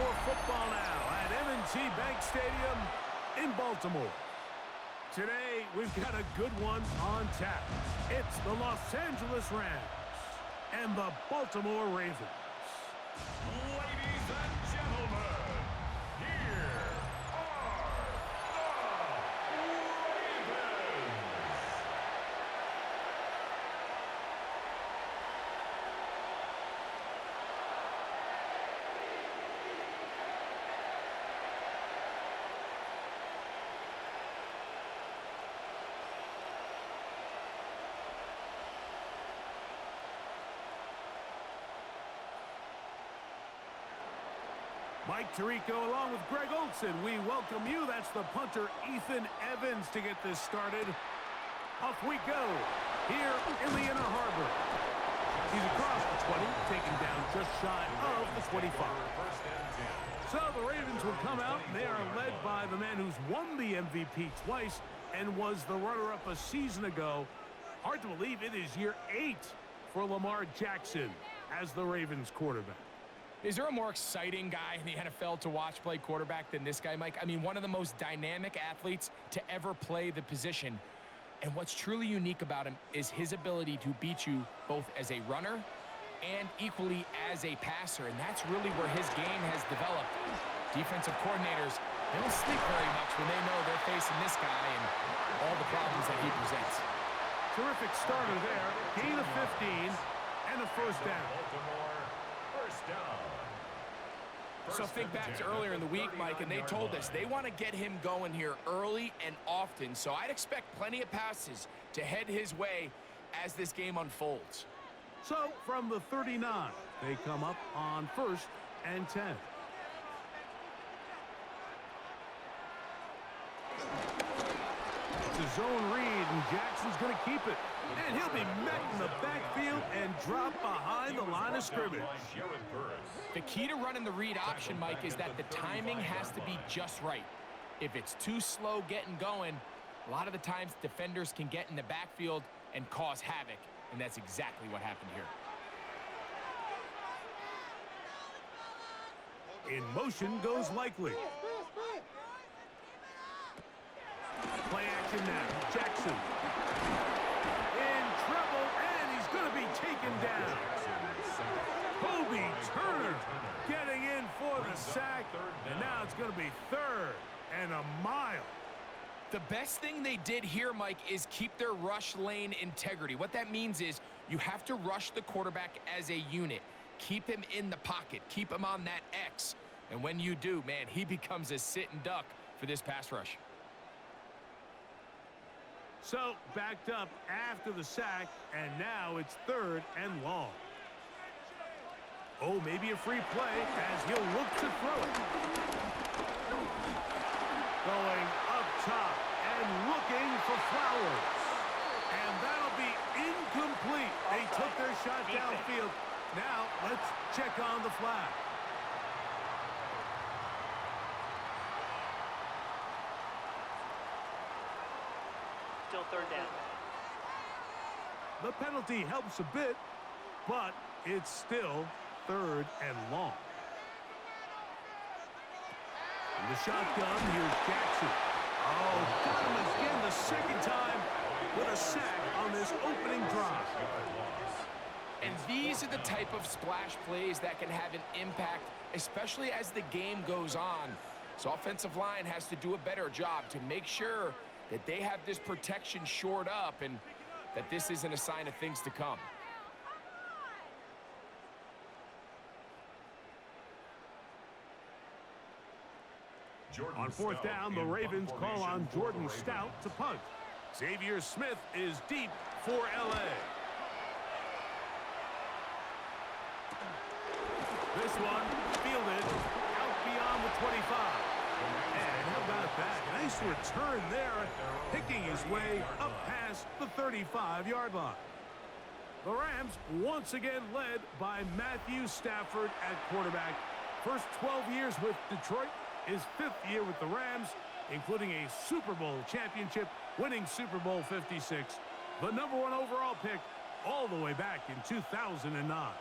for football now at M&T Bank Stadium in Baltimore. Today, we've got a good one on tap. It's the Los Angeles Rams and the Baltimore Ravens. Ladies and gentlemen, here are the Ravens. Mike Tirico along with Greg Olson. We welcome you. That's the punter, Ethan Evans, to get this started. Off we go here in the Inner Harbor. He's across the 20, taken down just shy of the 25. So the Ravens will come out, and they are led by the man who's won the MVP twice and was the runner-up a season ago. Hard to believe it is year 8 for Lamar Jackson as the Ravens quarterback. Is there a more exciting guy in the NFL to watch play quarterback than this guy, Mike? I mean, one of the most dynamic athletes to ever play the position. And what's truly unique about him is his ability to beat you both as a runner and equally as a passer. And that's really where his game has developed. Defensive coordinators, they don't sleep very much when they know they're facing this guy and all the problems that he presents. Terrific starter there. Gain of 15 and a first down. First down. So think back to earlier in the week, Mike, and they told us they want to get him going here early and often. So I'd expect plenty of passes to head his way as this game unfolds. So from the 39, they come up on 1st and 10. It's a zone read, and Jackson's going to keep it. And he'll be met in the backfield and drop behind the line of scrimmage. The key to running the read option, Mike, is that the timing has to be just right. If it's too slow getting going, a lot of the times defenders can get in the backfield and cause havoc, and that's exactly what happened here. In motion goes Likely. Play action now. Jackson. In trouble, and he's going to be taken down. Kobe Turner getting in for the sack, and now it's going to be 3rd and a mile. The best thing they did here, Mike, is keep their rush lane integrity. What that means is you have to rush the quarterback as a unit. Keep him in the pocket. Keep him on that X. And when you do, man, he becomes a sitting duck for this pass rush. So backed up after the sack, and now it's 3rd and long. Oh, maybe a free play as he'll look to throw it. Going up top and looking for Flowers. And that'll be incomplete. They took their shot downfield. Now let's check on the flag. Still 3rd down. The penalty helps a bit, but it's still 3rd and long. In the shotgun, here's Jackson. Oh, got him again the second time with a sack on this opening drive. And these are the type of splash plays that can have an impact, especially as the game goes on. So offensive line has to do a better job to make sure that they have this protection shored up and that this isn't a sign of things to come. On 4th down, the Ravens call on Jordan Stout to punt. Xavier Smith is deep for L.A. This one fielded out beyond the 25. And how about that? Nice return there, picking his way up past the 35-yard line. The Rams once again led by Matthew Stafford at quarterback. First 12 years with Detroit, his 5th year with the Rams, including a Super Bowl championship, winning Super Bowl 56, the #1 overall pick all the way back in 2009.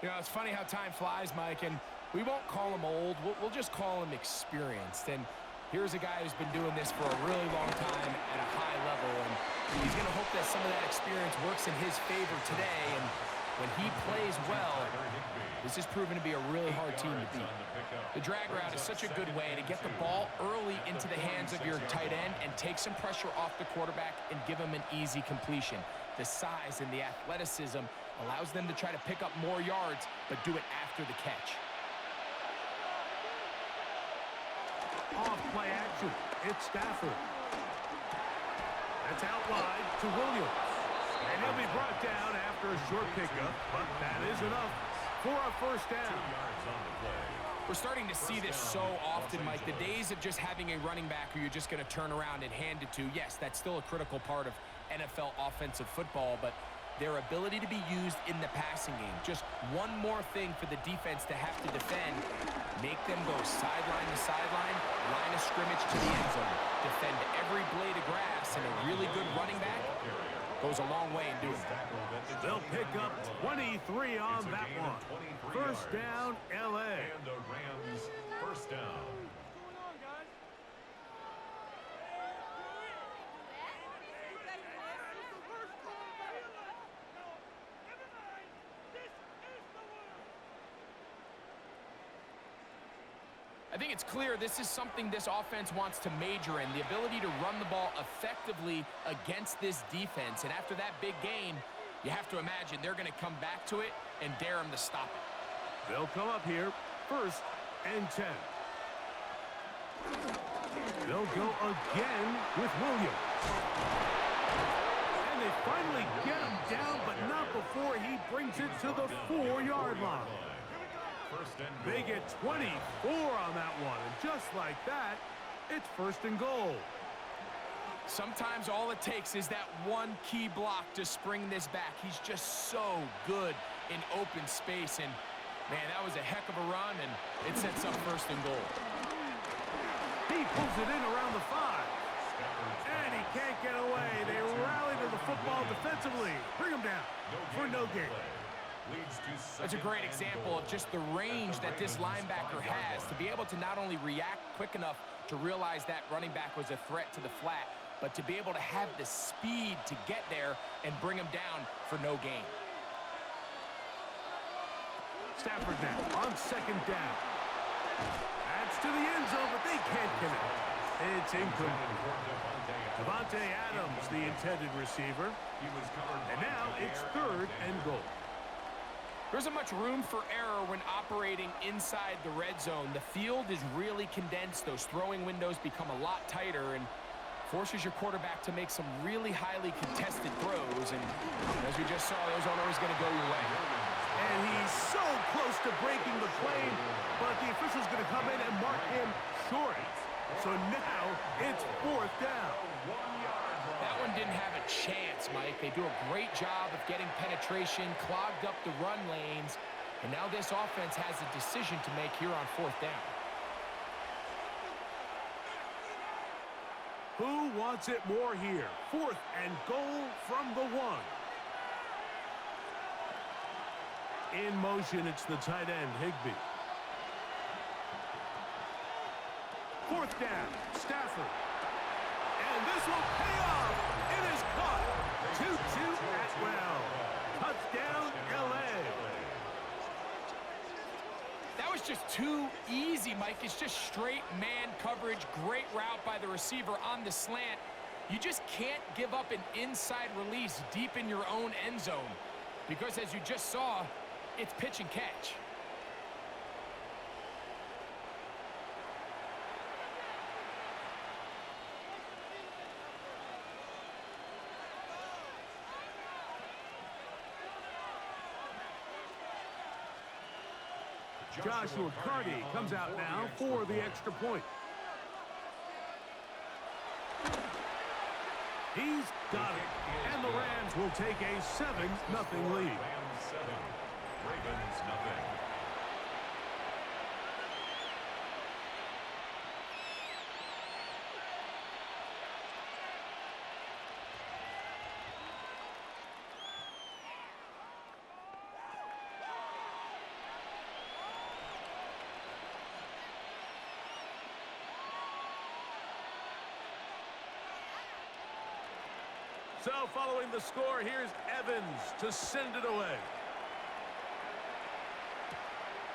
You know, it's funny how time flies, Mike, and We won't call him old. We'll just call him experienced. And here's a guy who's been doing this for a really long time at a high level. And he's going to hope that some of that experience works in his favor today. And when he plays well, this has proven to be a really hard team to beat. The drag route is such a good way to get the ball early into the hands of your tight end and take some pressure off the quarterback and give him an easy completion. The size and the athleticism allows them to try to pick up more yards, but do it after the catch. Off play action. It's Stafford. That's out wide to Williams. And he'll be brought down after a short pickup, but that is enough for a first down. We're starting to see this so often, Mike. The days of just having a running back who you're just going to turn around and hand it to, yes, that's still a critical part of NFL offensive football, but their ability to be used in the passing game, just one more thing for the defense to have to defend, make them go sideline to sideline, line of scrimmage to the end zone, defend every blade of grass, and a really good running back goes a long way in doing that. They'll pick up 23 on that one. First down, L.A. And the Rams first down. I think it's clear this is something this offense wants to major in, the ability to run the ball effectively against this defense. And after that big gain, you have to imagine they're going to come back to it and dare them to stop it. They'll come up here, first and 10. They'll go again with Williams. And they finally get him down, but not before he brings it to the 4-yard line. They get 24 on that one, and just like that, it's first and goal. Sometimes all it takes is that one key block to spring this back. He's just so good in open space, and man, that was a heck of a run, and it sets up first and goal. He pulls it in around the 5, and he can't get away. They rally to the football defensively. Bring him down for no gain. That's a great example of just the range that this linebacker has to be able to not only react quick enough to realize that running back was a threat to the flat, but to be able to have the speed to get there and bring him down for no gain. Stafford now on second down. That's to the end zone, but they can't connect. It's incomplete. Devontae Adams, the intended receiver. And now it's third and goal. There isn't much room for error when operating inside the red zone. The field is really condensed. Those throwing windows become a lot tighter and forces your quarterback to make some really highly contested throws. And as we just saw, those aren't always going to go your way. And he's so close to breaking the plane, but the official's going to come in and mark him short. So now it's fourth down. That one didn't have a chance, Mike. They do a great job of getting penetration, clogged up the run lanes, and now this offense has a decision to make here on fourth down. Who wants it more here? Fourth and goal from the 1. In motion, it's the tight end, Higbee. Fourth down, Stafford. And this will pay off. It is caught. 2-2 Atwell. Touchdown, L.A. That was just too easy, Mike. It's just straight man coverage. Great route by the receiver on the slant. You just can't give up an inside release deep in your own end zone because, as you just saw, it's pitch and catch. Joshua Carty comes out now for the extra point. He's got it. And the Rams will take a 7-0 lead. Rams 7, Ravens nothing. So following the score, here's Evans to send it away.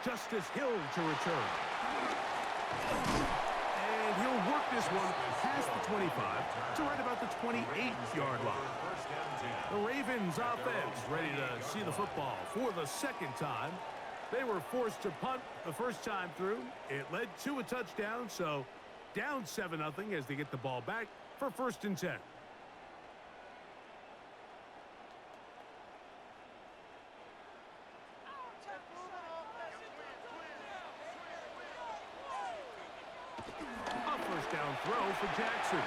Justice Hill to return. And he'll work this one past the 25 to right about the 28-yard line. The Ravens offense ready to see the football for the second time. They were forced to punt the first time through. It led to a touchdown, so down 7-0 as they get the ball back for 1st and 10. Down throw for Jackson.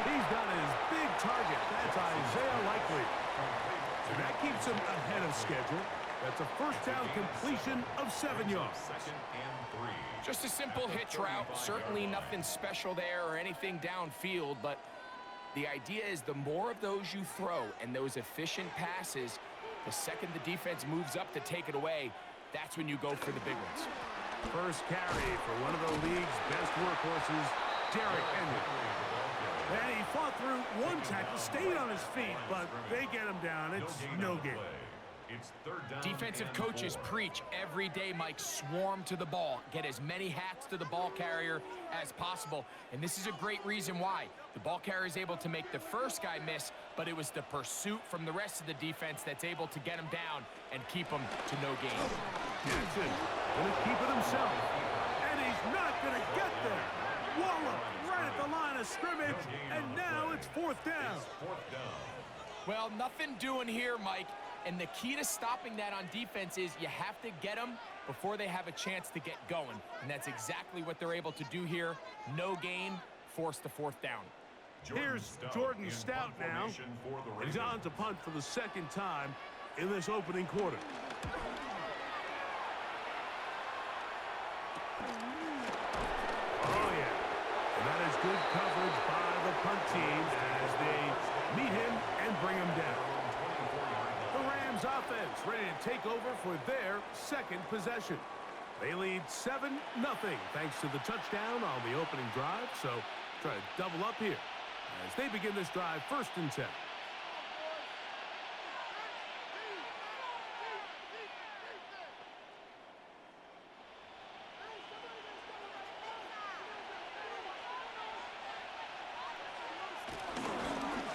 He's got his big target. That's Isaiah Likely. And that keeps him ahead of schedule. That's a 1st down completion of 7 yards. Just a simple hitch route. Certainly nothing special there or anything downfield, but the idea is the more of those you throw and those efficient passes, the second the defense moves up to take it away, that's when you go for the big ones. First carry for one of the league's best workhorses, Derrick Henry. And he fought through one tackle, stayed on his feet, but they get him down. It's no gain. Defensive coaches preach every day, Mike, swarm to the ball. Get as many hats to the ball carrier as possible. And this is a great reason why. The ball carrier is able to make the first guy miss, but it was the pursuit from the rest of the defense that's able to get him down and keep him to no gain. Jackson going to keep it himself. And he's not going to get there. Wallop right at the line of scrimmage, and now it's 4th down. Well, nothing doing here, Mike. And the key to stopping that on defense is you have to get them before they have a chance to get going. And that's exactly what they're able to do here. No gain, force the 4th down. Here's Jordan Stout now. He's on to punt for the 2nd time in this opening quarter. Oh, yeah. And that is good coverage by the punt team as they meet him and bring him down. The Rams offense ready to take over for their 2nd possession. They lead 7-0 thanks to the touchdown on the opening drive. So try to double up here as they begin this drive 1st and 10.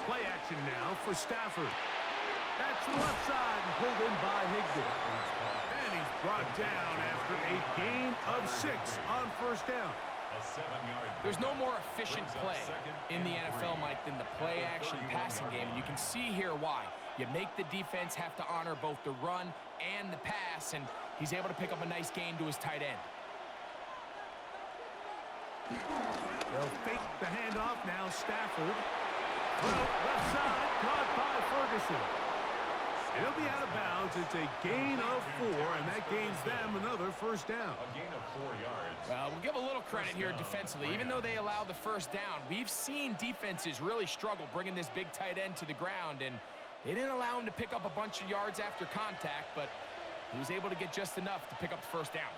Play action now for Stafford. That's the left side and pulled in by Higdon. And he's brought down after a gain of 6 on 1st down. There's no more efficient play in the NFL, Mike, than the play-action passing game, and you can see here why. You make the defense have to honor both the run and the pass, and he's able to pick up a nice gain to his tight end. They'll fake the handoff now, Stafford. Left side, caught by Ferguson. It'll be out of bounds. It's a gain of 4, and that gains them another 1st down. A gain of 4 yards. Well, we'll give a little credit here defensively. Even though they allow the 1st down, we've seen defenses really struggle bringing this big tight end to the ground, and they didn't allow him to pick up a bunch of yards after contact, but he was able to get just enough to pick up the 1st down.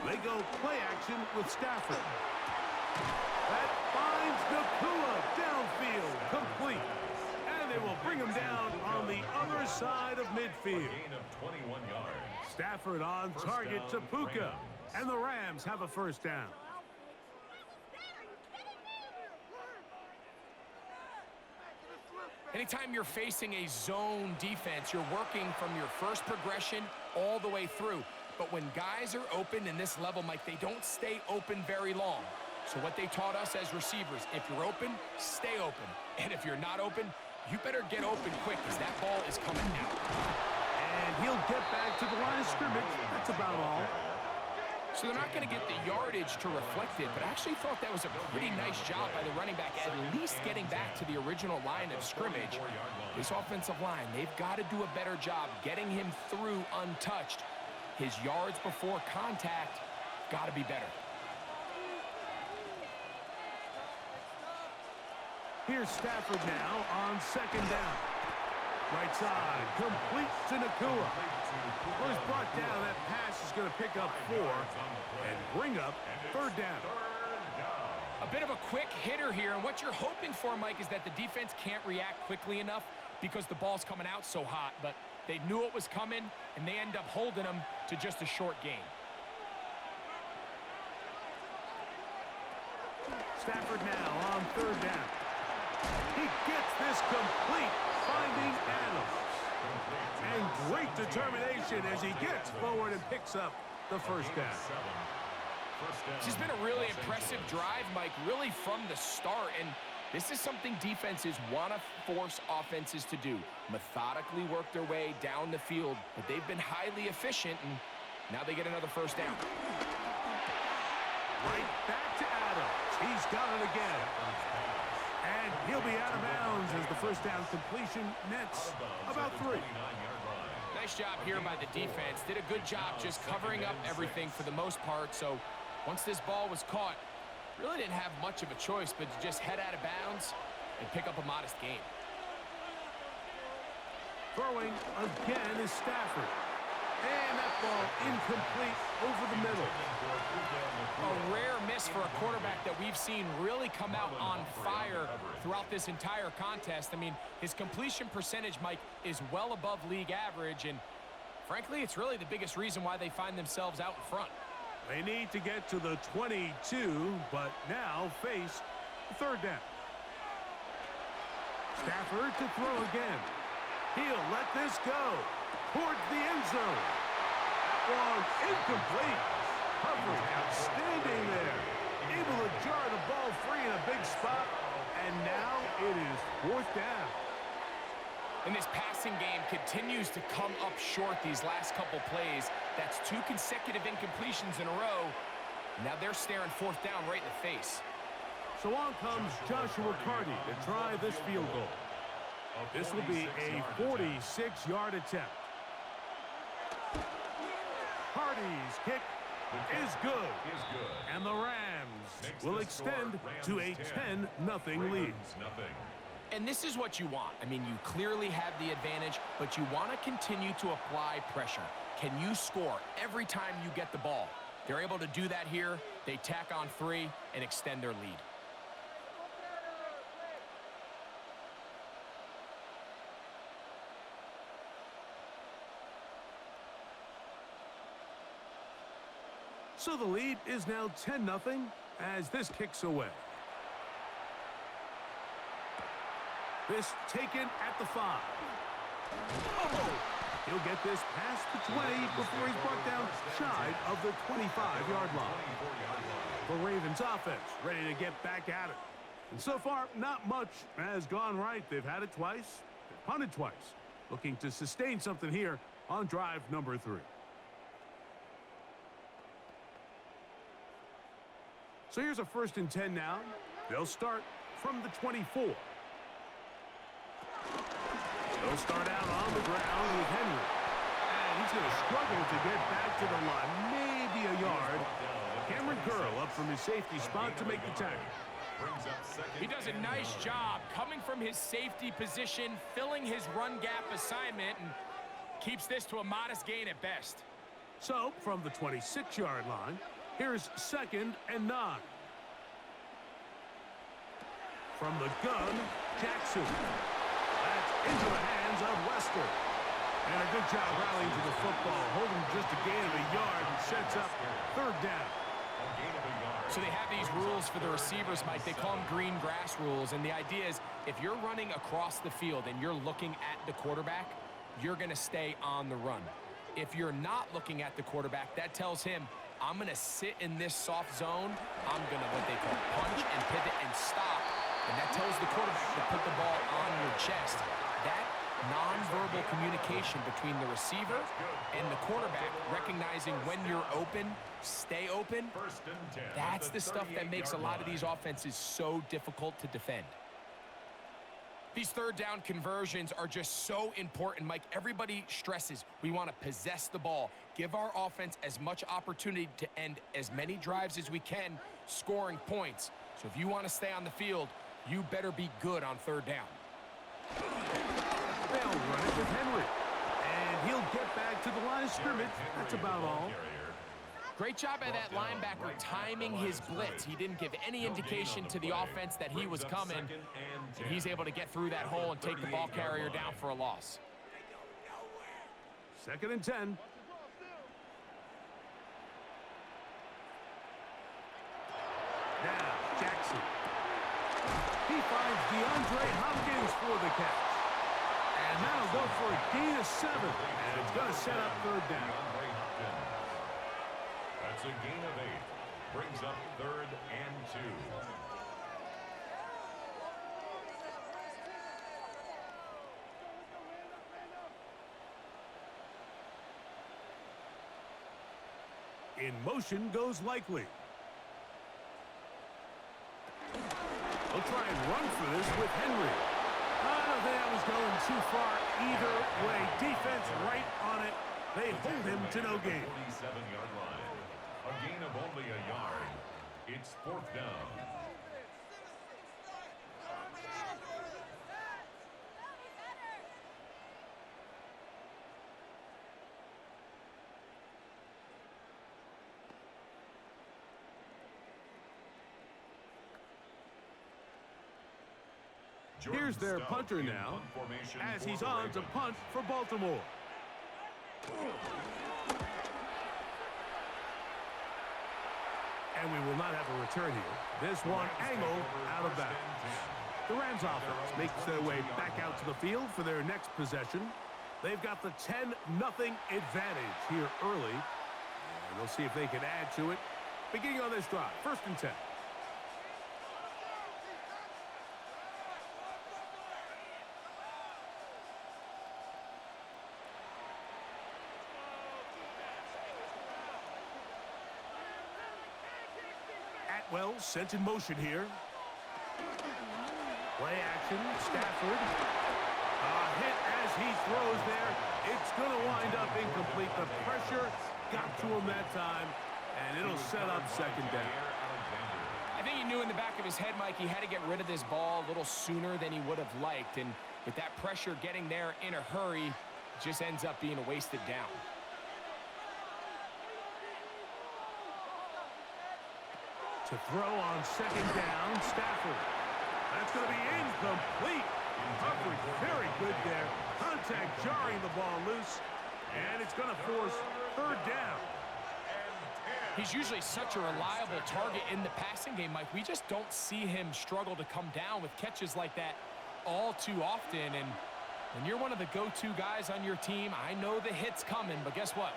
They go play action with Stafford. That finds Nakua downfield, complete. And they will bring him down on the other side of midfield. A gain of 21 yards. Stafford on target to Puka. And the Rams have a 1st down. Anytime you're facing a zone defense, you're working from your first progression all the way through. But when guys are open in this level, Mike, they don't stay open very long. So what they taught us as receivers, if you're open, stay open. And if you're not open, you better get open quick because that ball is coming out. And he'll get back to the line of scrimmage. That's about all. So they're not going to get the yardage to reflect it, but I actually thought that was a pretty nice job by the running back, at least getting back to the original line of scrimmage. This offensive line, they've got to do a better job getting him through untouched. His yards before contact got to be better. Here's Stafford now on 2nd down. Right side, complete to Nakua. Well, he's brought down. That pass is going to pick up 4 and bring up 3rd down. A bit of a quick hitter here, and what you're hoping for, Mike, is that the defense can't react quickly enough because the ball's coming out so hot, but they knew it was coming, and they end up holding them to just a short game. Stafford now on third down. He gets this complete, finding Adams. And great determination as he gets forward and picks up the first down. This has been a really impressive drive, Mike, really from the start. And this is something defenses want to force offenses to do. Methodically work their way down the field, but they've been highly efficient, and now they get another first down. Right back to Adams. He's got it again. And he'll be out of bounds as the first down completion nets about 3. Nice job here by the defense. Did a good job just covering up everything for the most part. So once this ball was caught, really didn't have much of a choice but to just head out of bounds and pick up a modest gain. Throwing again is Stafford. And that ball incomplete over the middle. A rare miss for a quarterback that we've seen really come out on fire throughout this entire contest. I mean, his completion percentage, Mike, is well above league average, and frankly, it's really the biggest reason why they find themselves out in front. They need to get to the 22, but now face third down. Stafford to throw again. He'll let this go towards the end zone. That was incomplete. Coverage outstanding there. Able to jar the ball free in a big spot, and now it is fourth down. And this passing game continues to come up short these last couple plays. That's 2 consecutive incompletions in a row. Now they're staring fourth down right in the face. So on comes Joshua Carty to try this field goal. This will be a 46-yard attempt. Carty's kick is good. And the Rams will extend to a 10-0 lead. And this is what you want. I mean, you clearly have the advantage, but you want to continue to apply pressure. Can you score every time you get the ball? They're able to do that here. They tack on 3 and extend their lead. So the lead is now 10-0 as this kicks away. This taken at the 5. Oh! He'll get this past the 20 before he's brought down shy of the 25-yard line. The Ravens offense ready to get back at it. And so far, not much has gone right. They've had it twice, they've punted twice. Looking to sustain something here on drive number 3. So here's a 1st and 10 now. They'll start from the 24. They'll start out on the ground with Henry. And he's going to struggle to get back to the line. Maybe a yard. Cameron Curl up from his safety spot to make the tackle. He does a nice job coming from his safety position, filling his run gap assignment, and keeps this to a modest gain at best. So from the 26-yard line, here's 2nd and 9. From the gun, Jackson. That's into the hands of Lester. And a good job rallying to the football, holding just a gain of a yard and sets up 3rd down. So they have these rules for the receivers, Mike. They call them green grass rules. And the idea is if you're running across the field and you're looking at the quarterback, you're going to stay on the run. If you're not looking at the quarterback, that tells him, I'm going to sit in this soft zone. I'm going to, what they call, punch and pivot and stop. And that tells the quarterback to put the ball on your chest. That nonverbal communication between the receiver and the quarterback, recognizing when you're open, stay open, that's the stuff that makes a lot of these offenses so difficult to defend. These 3rd down conversions are just so important, Mike. Everybody stresses we want to possess the ball, give our offense as much opportunity to end as many drives as we can, scoring points. So if you want to stay on the field, you better be good on 3rd down. They'll run it with Henry. And he'll get back to the line of scrimmage. That's about all. Great job by that linebacker timing his blitz. He didn't give any indication to the offense that he was coming. And he's able to get through that hole and take the ball carrier down for a loss. 2nd and 10. Now, Jackson. He finds DeAndre Hopkins for the catch. And that'll go for a gain of 7. And it's going to set up 3rd down. That's a gain of 8. Brings up 3rd and 2. In motion goes Likely. They'll try and run for this with Henry. I don't think that was going too far either way. Defense right on it. They hold him to no gain. 47-yard line. A gain of only a yard. It's 4th down. Here's their punter now, as he's on to punt for Baltimore. And we will not have a return here. This one angled out of bounds. The Rams offense makes their way back out to the field for their next possession. They've got the 10-0 advantage here early. And they'll see if they can add to it. Beginning on this drive, 1st and 10. Atwell sent in motion here. Play action, Stafford. A hit as he throws there. It's going to wind up incomplete. The pressure got to him that time, and it'll set up 2nd down. I think he knew in the back of his head, Mike, he had to get rid of this ball a little sooner than he would have liked. And with that pressure getting there in a hurry, it just ends up being a wasted down. To throw on 2nd down, Stafford. That's going to be incomplete. Coverage very good there. Contact jarring the ball loose. And it's going to force 3rd down. He's usually such a reliable target in the passing game, Mike. We just don't see him struggle to come down with catches like that all too often. And when you're one of the go-to guys on your team, I know the hit's coming, but guess what?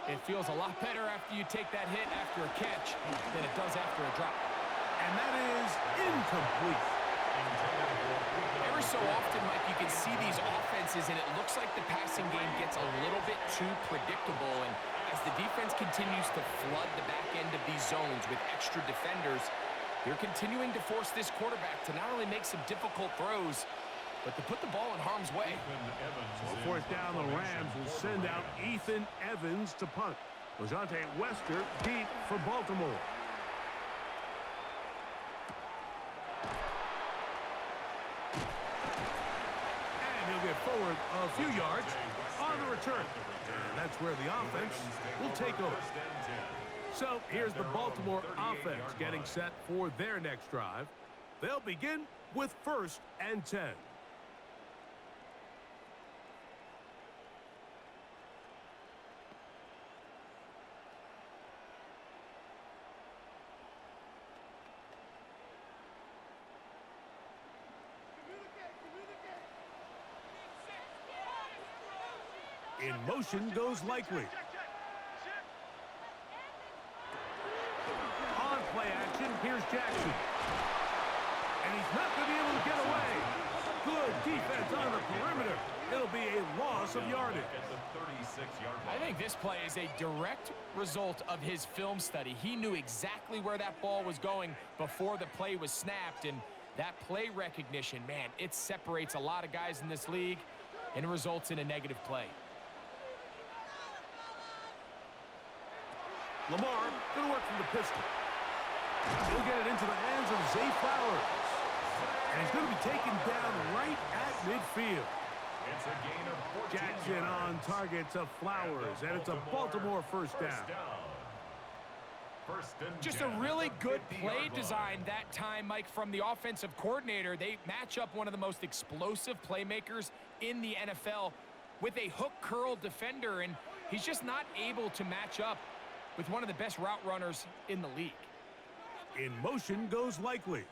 It feels a lot better after you take that hit after a catch than it does after a drop. And that is incomplete. Every so often, Mike, you can see these offenses, and it looks like the passing game gets a little bit too predictable. And as the defense continues to flood the back end of these zones with extra defenders, they're continuing to force this quarterback to not only make some difficult throws, but to put the ball in harm's way. So 4th down, the Rams will send out Ethan Evans to punt. Lejante Wester deep for Baltimore. And he'll get forward a few yards on the return. And that's where the offense will take over. So here's the Baltimore offense getting set for their next drive. They'll begin with 1st and 10. In motion goes Likely. On play action, here's Jackson. And he's not going to be able to get away. Good defense on the perimeter. It'll be a loss of yardage. I think this play is a direct result of his film study. He knew exactly where that ball was going before the play was snapped. And that play recognition, man, it separates a lot of guys in this league and it results in a negative play. Lamar going to work from the pistol. He'll get it into the hands of Zay Flowers. And he's going to be taken down right at midfield. It's a gain of 14 Jackson on target to Flowers, and it's a Baltimore 1st down. Just a really good play design that time, Mike, from the offensive coordinator. They match up one of the most explosive playmakers in the NFL with a hook curl defender, and he's just not able to match up with one of the best route runners in the league. In motion goes Likely.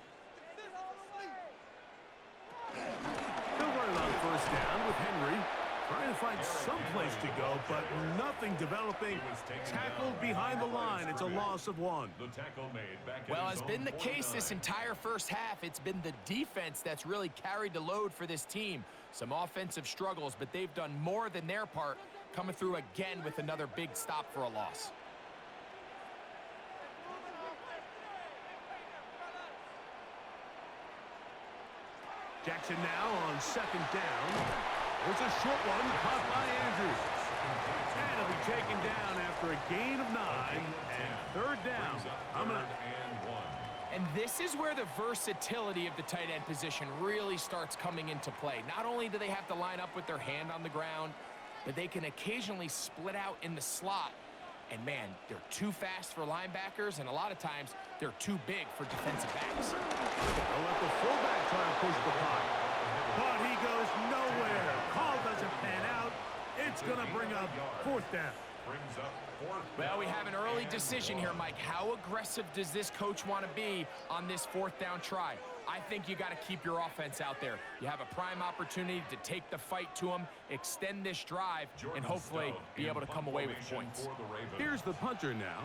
They'll run it on first down with Henry. Trying to find some place to go, but nothing developing. Tackled behind the line. It's a loss of 1. The tackle made back at Well, his has been own the case this 49. entire first half. It's been the defense that's really carried the load for this team. Some offensive struggles, but they've done more than their part, coming through again with another big stop for a loss. Jackson now on second down. There's a short one caught by Andrews. And it'll be taken down after a gain of 9 and third down. And this is where the versatility of the tight end position really starts coming into play. Not only do they have to line up with their hand on the ground, but they can occasionally split out in the slot. And man, they're too fast for linebackers, and a lot of times they're too big for defensive backs. They'll let the fullback try to push the punt. But he goes nowhere. Call doesn't pan out. It's going to bring up fourth down. Well, we have an early decision here, Mike. How aggressive does this coach want to be on this fourth down try? I think you got to keep your offense out there. You have a prime opportunity to take the fight to them, extend this drive, and hopefully be able to come away with points. Here's the punter now,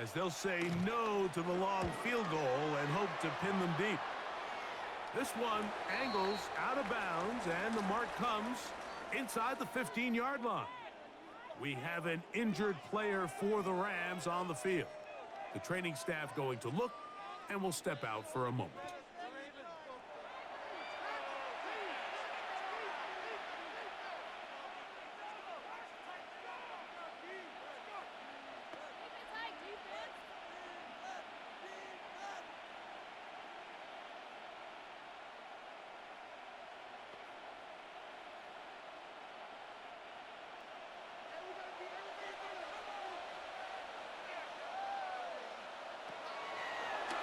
as they'll say no to the long field goal and hope to pin them deep. This one angles out of bounds, and the mark comes inside the 15-yard line. We have an injured player for the Rams on the field. The training staff going to look, and will step out for a moment.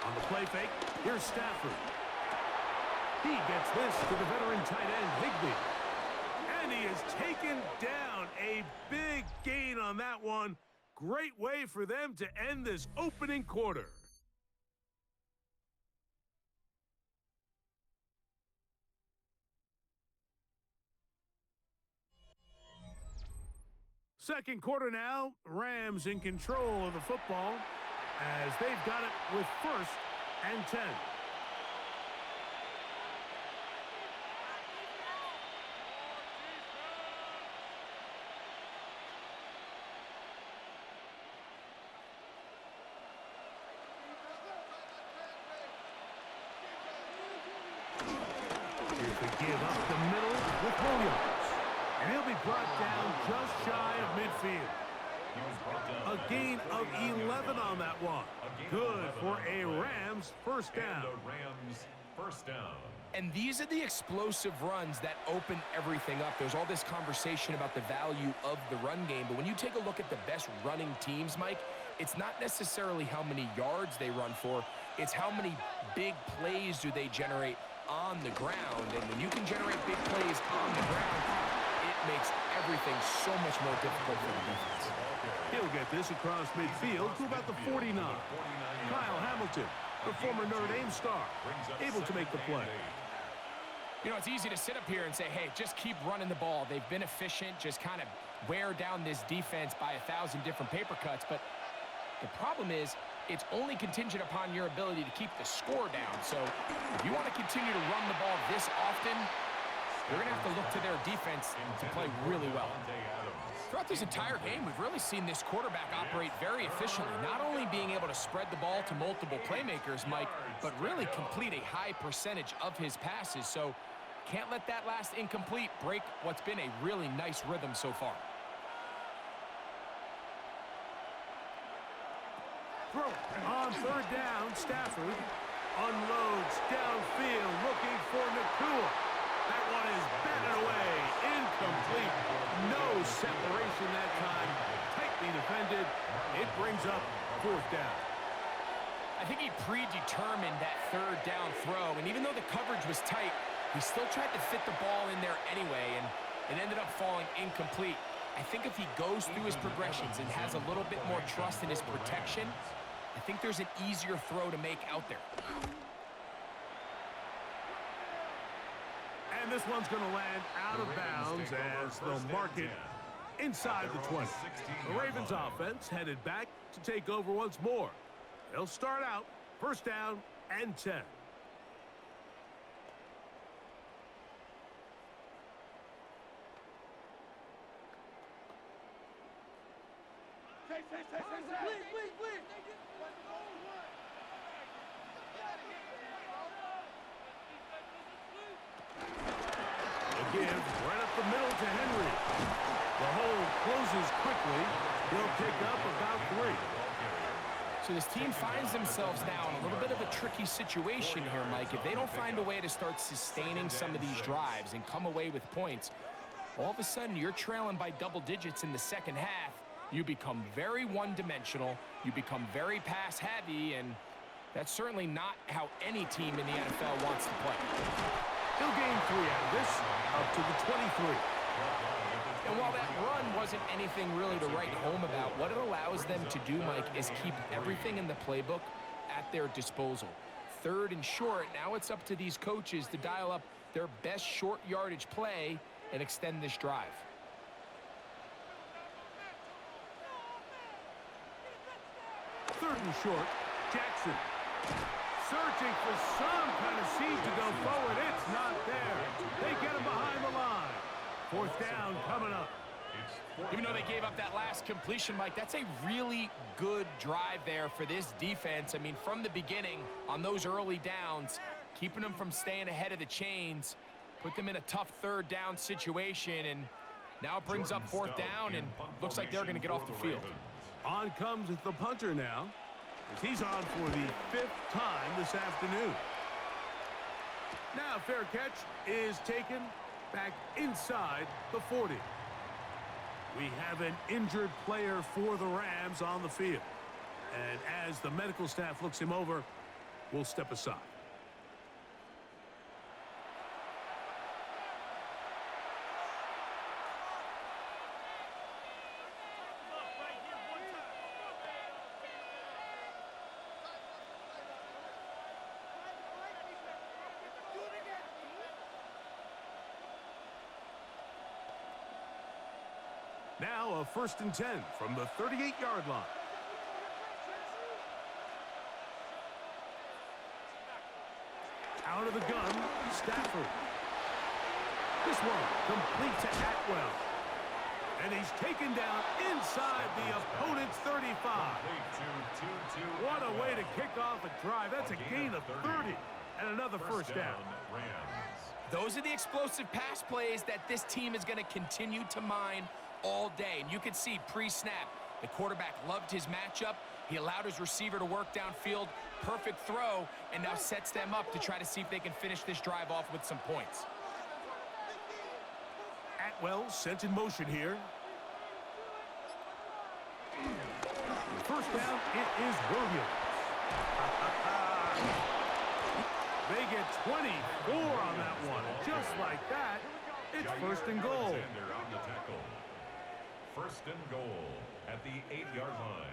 On the play fake, here's Stafford. He gets this to the veteran tight end, Higbee. And he is taken down. A big gain on that one. Great way for them to end this opening quarter. Second quarter now, Rams in control of the football as they've got it with first and 10. Here's the give up the middle with Williams. And he'll be brought down just shy of midfield. A gain of 11 on that one. Good for a Rams first down. And these are the explosive runs that open everything up. There's all this conversation about the value of the run game, but when you take a look at the best running teams, Mike, it's not necessarily how many yards they run for, it's how many big plays do they generate on the ground. And when you can generate big plays on the ground, it makes everything so much more difficult for the defense. He'll get this across midfield to about the 49. Kyle Hamilton, the former Notre Dame star, able to make the play. You know, it's easy to sit up here and say, hey, just keep running the ball. They've been efficient, just kind of wear down this defense by 1,000 different paper cuts. But the problem is, it's only contingent upon your ability to keep the score down. So if you want to continue to run the ball this often, you're going to have to look to their defense to play really well. Throughout this entire game, we've really seen this quarterback operate very efficiently, not only being able to spread the ball to multiple playmakers, Mike, but really complete a high percentage of his passes. So can't let that last incomplete break what's been a really nice rhythm so far. Throw on third down, Stafford unloads downfield looking for Nakua. That one is batted away, incomplete. No separation that time, tightly defended. It brings up fourth down. think he predetermined that third down throw, and even though the coverage was tight, he still tried to fit the ball in there anyway, and it ended up falling incomplete. I think if he goes through his progressions and has a little bit more trust in his protection, I think there's an easier throw to make out there. And this one's going to land out of bounds as they'll mark it inside the 20. The Ravens offense headed back to take over once more. They'll start out first down and 10. Give right up the middle to Henry. The hole closes quickly. He'll pick up about 3. So this team finds themselves now in a little bit of a tricky situation here, Mike. If they don't find a way to start sustaining some of these drives and come away with points, all of a sudden you're trailing by double digits in the second half. You become very one-dimensional. You become very pass-heavy, and that's certainly not how any team in the NFL wants to play. He'll gain 3 out of this, up to the 23. And while that run wasn't anything really to write home about, what it allows them to do, Mike, is keep everything in the playbook at their disposal. Third and short, now it's up to these coaches to dial up their best short yardage play and extend this drive. Third and short, Jackson. Searching for some kind of seed to go forward. It's not there. They get him behind the line. Fourth down coming up. Even though they gave up that last completion, Mike, that's a really good drive there for this defense. I mean, from the beginning, on those early downs, keeping them from staying ahead of the chains, put them in a tough third down situation, and now it brings up fourth down, and looks like they're going to get off the field. On comes the punter now, as he's on for the 5th time this afternoon. Now fair catch is taken back inside the 40. We have an injured player for the Rams on the field. And as the medical staff looks him over, we'll step aside. Now a 1st and 10 from the 38-yard line. Out of the gun, Stafford. This one complete to Atwell. And he's taken down inside the opponent's 35. What a way to kick off a drive. That's a gain of 30 and another first down. Those are the explosive pass plays that this team is going to continue to mine all day. And you can see pre-snap, the quarterback loved his matchup. He allowed his receiver to work downfield. Perfect throw, and now sets them up to try to see if they can finish this drive off with some points. Atwell sent in motion here. First down, it is Williams. They get 24 on that one. Just like that, it's 1st and goal. First and goal at the 8-yard line.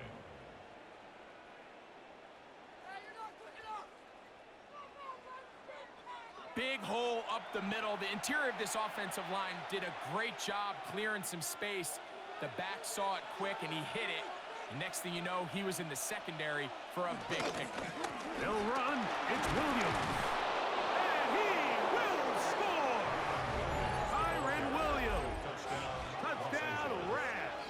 Big hole up the middle. The interior of this offensive line did a great job clearing some space. The back saw it quick, and he hit it. And next thing you know, he was in the secondary for a big pick. They'll run. It's Williams. And he will score. Tyron Williams. Touchdown, Rams.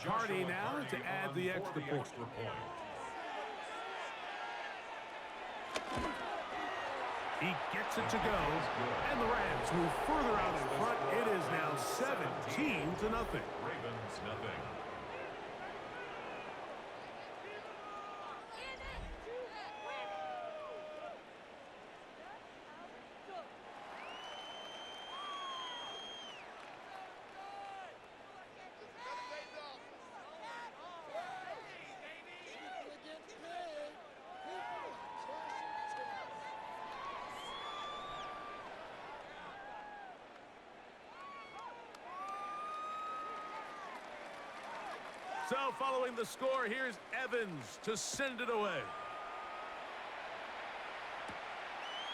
Carney now to add the extra point. He gets it to go, and the Rams move further out in front. It is now 17-0. Ravens nothing. So following the score, here's Evans to send it away.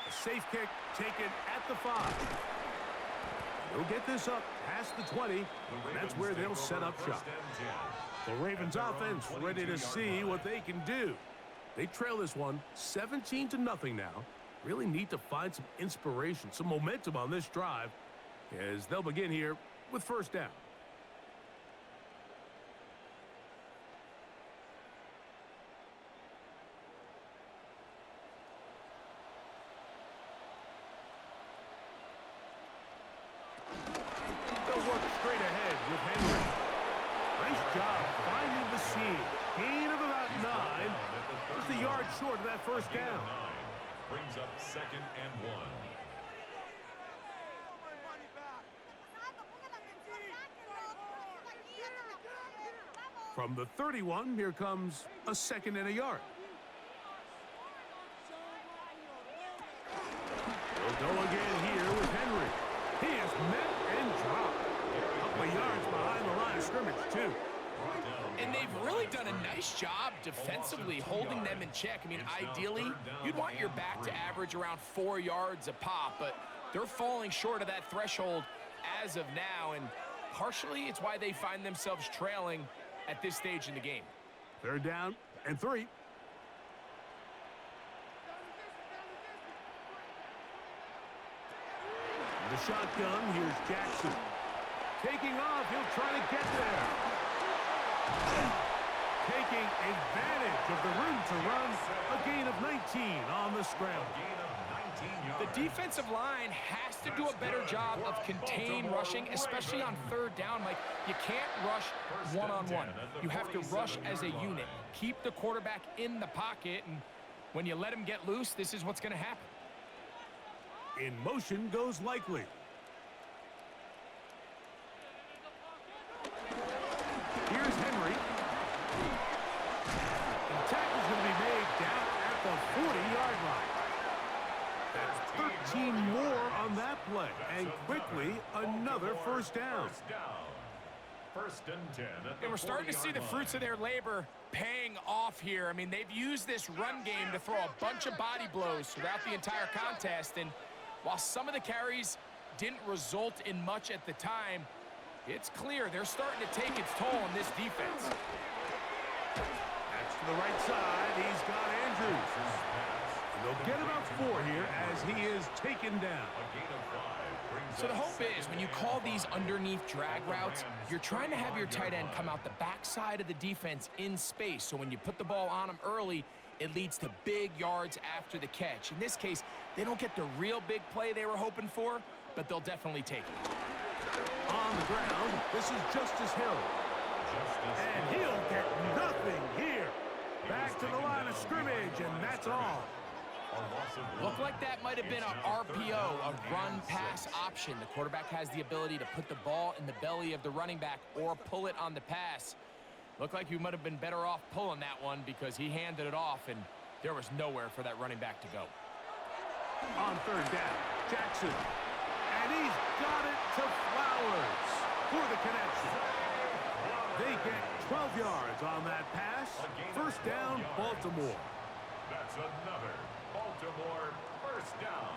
A safe kick taken at the 5. He'll get this up past the 20. That's where they'll set up shop. The Ravens offense ready to see what they can do. They trail this one 17-0 now. Really need to find some inspiration, some momentum on this drive as they'll begin here with first down. Straight ahead with Henry. Nice job finding the seam. Gain of about 9. Just a yard short of that first down. Brings up 2nd and 1. From the 31, here comes a 2nd and a yard. They'll go again here with Henry. He is met and dropped. Yards behind the line of scrimmage, too. And they've really done a nice job defensively holding them in check. I mean, ideally, you'd want your back to average around 4 yards a pop, but they're falling short of that threshold as of now, and partially it's why they find themselves trailing at this stage in the game. 3rd down and 3. The shotgun, here's Jackson. Taking off, he'll try to get there. Taking advantage of the room to run, a gain of 19 on the scramble. The defensive line has to do a better job of contained rushing, especially on 3rd down. Like, you can't rush one-on-one. You have to rush as a unit. Keep the quarterback in the pocket, and when you let him get loose, this is what's going to happen. In motion goes Likely. Here's Henry. The tackle's going to be made down at the 40-yard line. That's 13 more on that play. And quickly, another first down. 1st and 10. And we're starting to see the fruits of their labor paying off here. I mean, they've used this run game to throw a bunch of body blows throughout the entire contest. And while some of the carries didn't result in much at the time, it's clear they're starting to take its toll on this defense. That's to the right side. He's got Andrews. And they'll get about 4 here as he is taken down. So the hope is when you call these underneath drag routes, you're trying to have your tight end come out the backside of the defense in space. So when you put the ball on him early, it leads to big yards after the catch. In this case, they don't get the real big play they were hoping for, but they'll definitely take it. On the ground, this is Justice Hill. And he'll get nothing here. Back to the line of scrimmage, and that's all. Looked like that might have been an RPO, a run-pass option. The quarterback has the ability to put the ball in the belly of the running back or pull it on the pass. Looked like you might have been better off pulling that one because he handed it off, and there was nowhere for that running back to go. On 3rd down, Jackson. And he's got it to Flowers for the connection. They get 12 yards on that pass. First down, Baltimore. That's another Baltimore first down.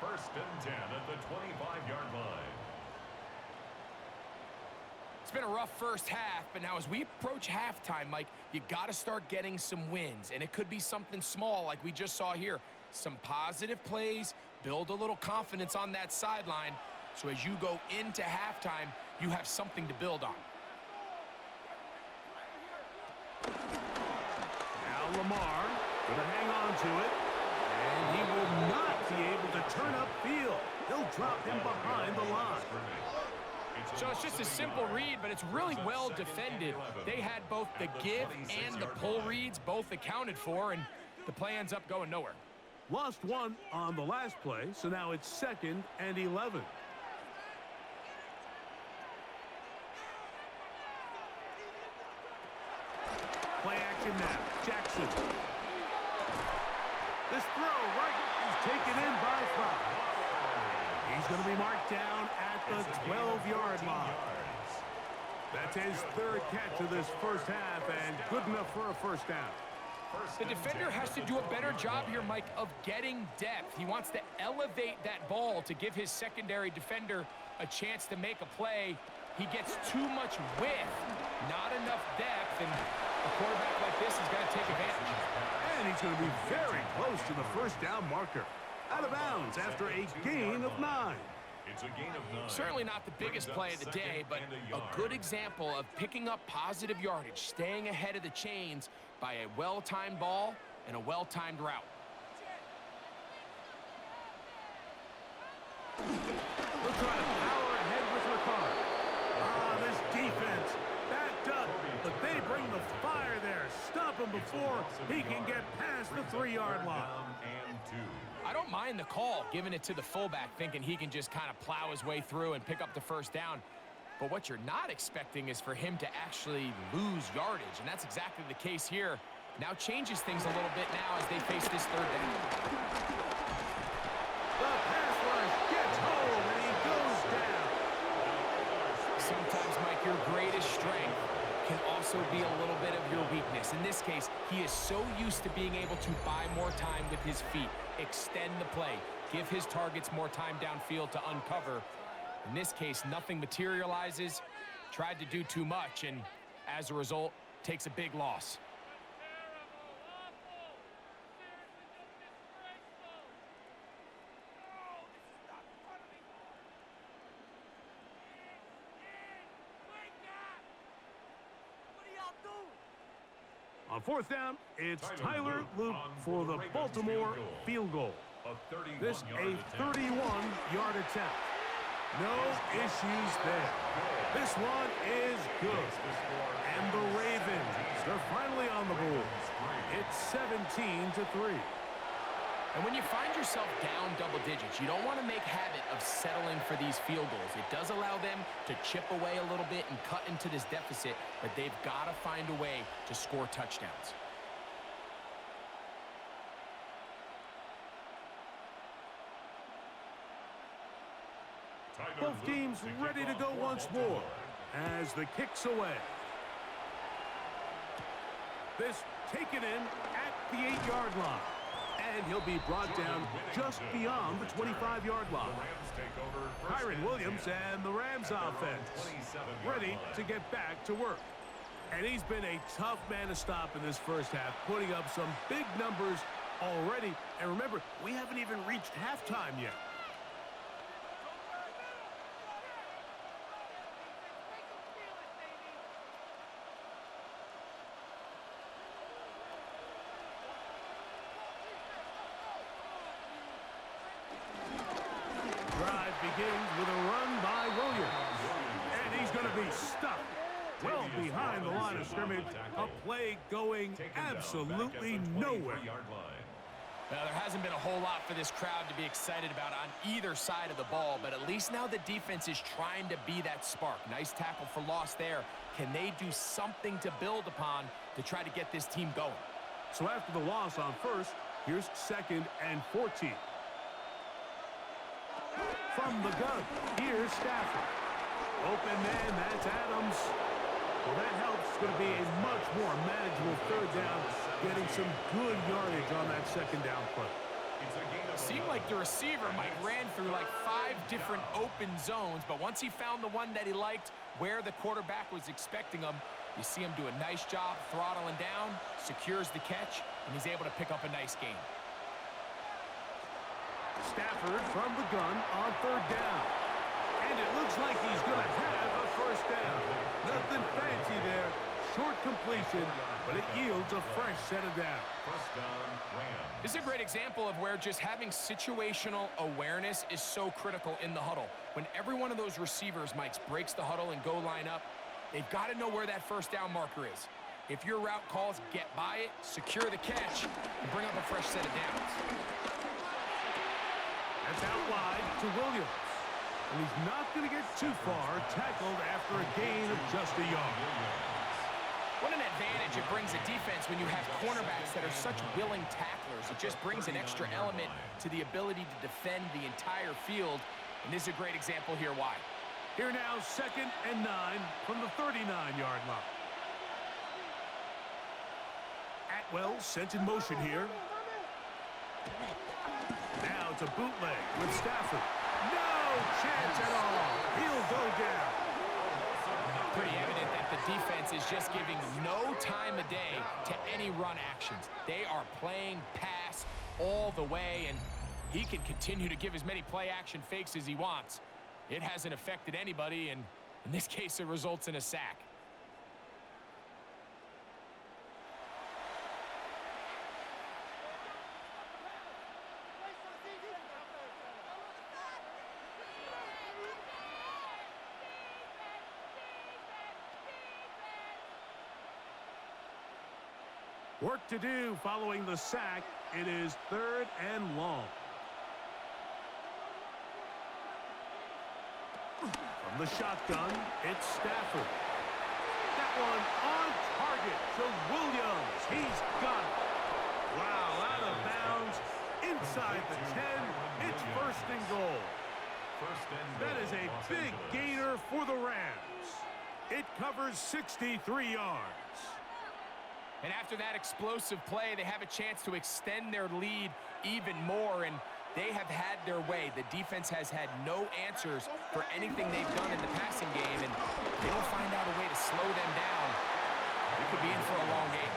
1st and 10 at the 25-yard line. It's been a rough first half, but now as we approach halftime, Mike, you got to start getting some wins, and it could be something small like we just saw here. Some positive plays, build a little confidence on that sideline, so as you go into halftime, you have something to build on. Lamar. Going to hang on to it. And he will not be able to turn upfield. He'll drop him behind the line. So it's just a simple read, but it's really well defended. They had both the give and the pull reads both accounted for, and the play ends up going nowhere. Lost one on the last play, so now it's 2nd and 11. Play action now. Jackson. This throw right is taken in by Fox. He's going to be marked down at the 12-yard line. That's his 3rd catch of this first half, and good enough for a first down. The defender has to do a better job here, Mike, of getting depth. He wants to elevate that ball to give his secondary defender a chance to make a play. He gets too much width, not enough depth, and a quarterback like this is going to take advantage. And he's going to be very close to the first down marker. Out of bounds after a gain of 9. It's a gain of 9. Certainly not the biggest play of the day, but a good example of picking up positive yardage, staying ahead of the chains by a well-timed ball and a well-timed route. We'll try to power ahead with McCarr. This defense backed up, but they bring the fire there. Stop him before he can get past the 3-yard line. I don't mind the call, giving it to the fullback, thinking he can just kind of plow his way through and pick up the first down. But what you're not expecting is for him to actually lose yardage, and that's exactly the case here. Now changes things a little bit now as they face this 3rd down. The pass rush gets home, and he goes down. Sometimes, Mike, your greatest strength can also be a little bit of your weakness. In this case, he is so used to being able to buy more time with his feet, extend the play, give his targets more time downfield to uncover. In this case, nothing materializes, tried to do too much, and as a result, takes a big loss. On 4th down, it's Tyler Loop for the Baltimore field goal. This a 31-yard attempt. No issues there. This one is good. And the Ravens, they're finally on the board. It's 17-3. And when you find yourself down double digits, you don't want to make habit of settling for these field goals. It does allow them to chip away a little bit and cut into this deficit, but they've got to find a way to score touchdowns. Both teams ready to go once more as the kick's away. This taken in at the 8-yard line. And he'll be brought down just beyond the 25-yard line. Kyron Williams and the Rams offense ready to get back to work. And he's been a tough man to stop in this first half, putting up some big numbers already. And remember, we haven't even reached halftime yet. Begins with a run by Williams. And he's going to be stuck well behind the line of scrimmage. A play going absolutely nowhere. Well, there hasn't been a whole lot for this crowd to be excited about on either side of the ball, but at least now the defense is trying to be that spark. Nice tackle for loss there. Can they do something to build upon to try to get this team going? So after the loss on 1st, here's 2nd and 14. From the gun, here's Stafford. Open man, that's Adams. Well, that helps. It's going to be a much more manageable 3rd down, getting some good yardage on that 2nd down play. It seemed like the receiver might ran through like 5 different open zones, but once he found the one that he liked, where the quarterback was expecting him, you see him do a nice job throttling down, secures the catch, and he's able to pick up a nice gain. Stafford from the gun on 3rd down. And it looks like he's going to have a first down. Nothing fancy there. Short completion. but it yields a fresh set of downs. First down, Rams. This is a great example of where just having situational awareness is so critical in the huddle. When every one of those receivers, Mike, breaks the huddle and go line up, they've got to know where that first down marker is. If your route calls, get by it, secure the catch, and bring up a fresh set of downs. That's out wide to Williams. And he's not going to get too far, tackled after a gain of just a yard. What an advantage it brings a defense when you have cornerbacks that are such willing tacklers. It just brings an extra element to the ability to defend the entire field. And this is a great example here why. Here now, 2nd and 9 from the 39-yard line. Atwell sent in motion here. Now it's a bootleg with Stafford. No chance at all. He'll go down. Pretty evident that the defense is just giving no time of day to any run actions. They are playing pass all the way, and he can continue to give as many play-action fakes as he wants. It hasn't affected anybody, and in this case, it results in a sack. Work to do following the sack. It is 3rd and long. From the shotgun, it's Stafford. That one on target to Williams. He's got it. Wow, out of bounds. Inside the 10. It's 1st and goal. That is a big gainer for the Rams. It covers 63 yards. And after that explosive play, they have a chance to extend their lead even more, and they have had their way. The defense has had no answers for anything they've done in the passing game, and they don't find out a way to slow them down. We could be in for a long game.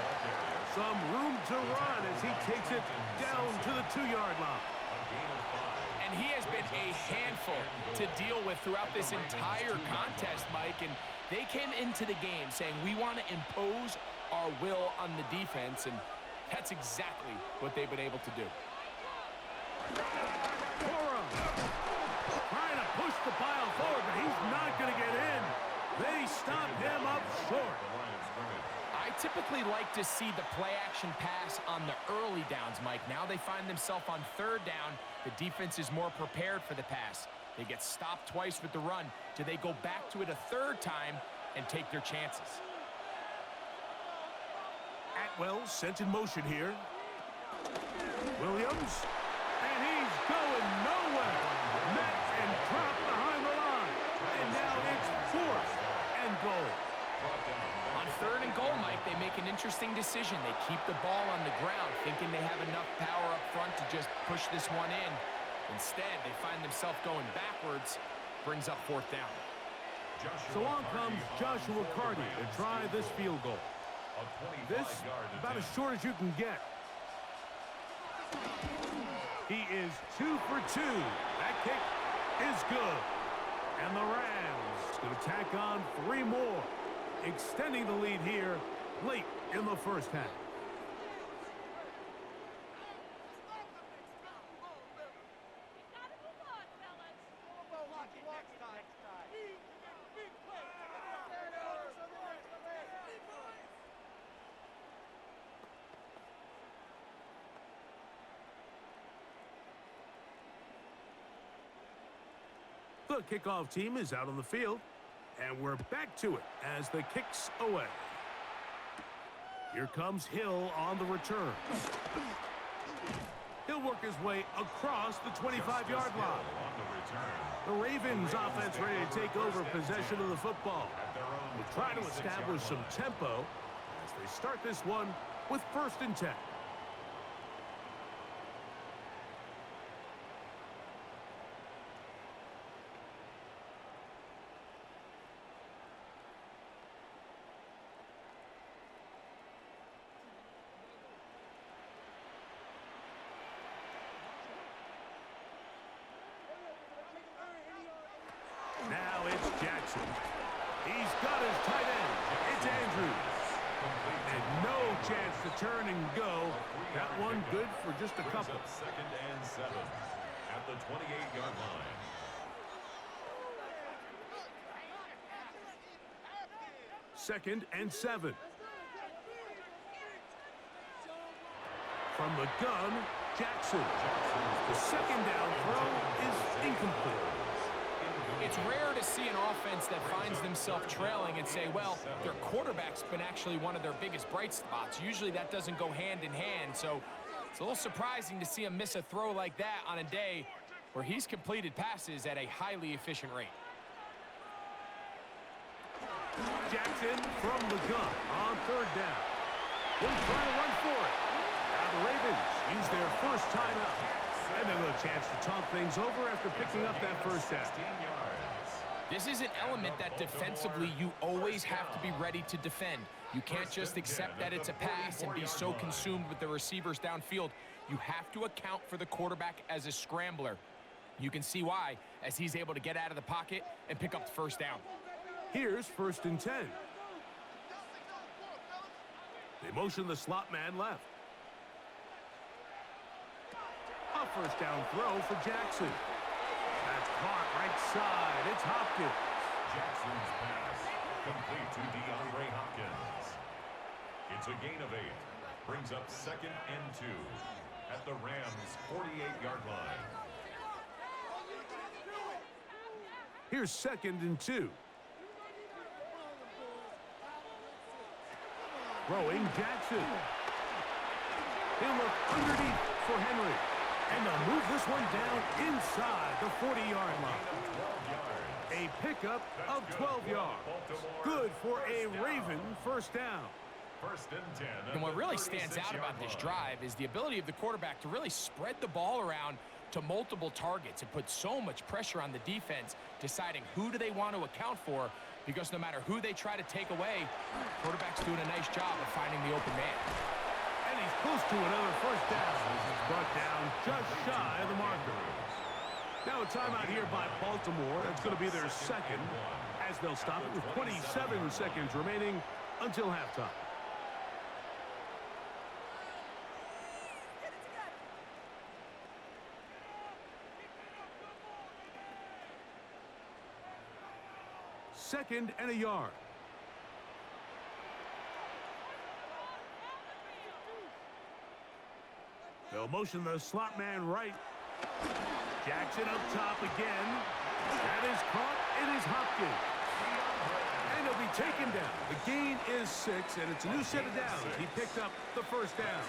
Some room to run as he takes it down to the 2-yard line. And he has been a handful to deal with throughout this entire contest, Mike, and they came into the game saying, we want to impose our will on the defense, and that's exactly what they've been able to do. Trying to push the pile forward, but he's not going to get in. They stop him up short. I typically like to see the play-action pass on the early downs, Mike. Now they find themselves on 3rd down. The defense is more prepared for the pass. They get stopped twice with the run. Do they go back to it a 3rd time and take their chances? Atwell sent in motion here. Williams, and he's going nowhere. Met and dropped behind the line. And now it's 4th and goal. On 3rd and goal, Mike, they make an interesting decision. They keep the ball on the ground, thinking they have enough power up front to just push this one in. Instead, they find themselves going backwards. Brings up 4th down. So on comes Joshua Carty to try this field goal. This, about as short as you can get. He is 2 for 2. That kick is good. And the Rams going to tack on 3 more, extending the lead here late in the 1st half. The kickoff team is out on the field, and we're back to it as the kick's away. Here comes Hill on the return. He'll work his way across the 25-yard line. The Ravens offense ready to take over possession of the football. We'll try to establish some tempo as they start this one with 1st and 10. Now it's Jackson. He's got his tight end. It's Andrews. And no turn and go. That one good for just a couple. Second and 7 at the 28-yard line. Second and 7. From the gun, Jackson. The second down throw is incomplete. It's rare to see an offense that finds themselves trailing and say, well, their quarterback's been actually one of their biggest bright spots. Usually that doesn't go hand in hand, so it's a little surprising to see him miss a throw like that on a day where he's completed passes at a highly efficient rate. Jackson from the gun on third down. He'll try to run for it. Now the Ravens use their first time out. And a little chance to talk things over after picking up that first down. This is an element that defensively you always have to be ready to defend. You can't just accept that it's a pass and be so consumed with the receivers downfield. You have to account for the quarterback as a scrambler. You can see why as he's able to get out of the pocket and pick up the first down. Here's first and 10. They motion the slot man left. A first down throw for Jackson. That's caught right side. It's Hopkins. Jackson's pass complete to DeAndre Hopkins. It's a gain of 8. Brings up second and 2 at the Rams' 48-yard line. Here's second and 2. Throwing Jackson. He'll look underneath for Henry. And they'll move this one down inside the 40-yard line. A pickup of 12 yards. Good for a Raven first down. First and 10. And what really stands out about this drive is the ability of the quarterback to really spread the ball around to multiple targets. It puts so much pressure on the defense, deciding who do they want to account for, because no matter who they try to take away, the quarterback's doing a nice job of finding the open man. And he's close to another first down. He's brought down just shy of the marker. Now a timeout here by Baltimore. It's going to be their second, as they'll stop it with 27 seconds remaining until halftime. Second and a yard. They'll motion the slot man right. Jackson up top again. That is caught. It is Hopkins. And he'll be taken down. The gain is 6, and it's a new set of downs. He picked up the first down.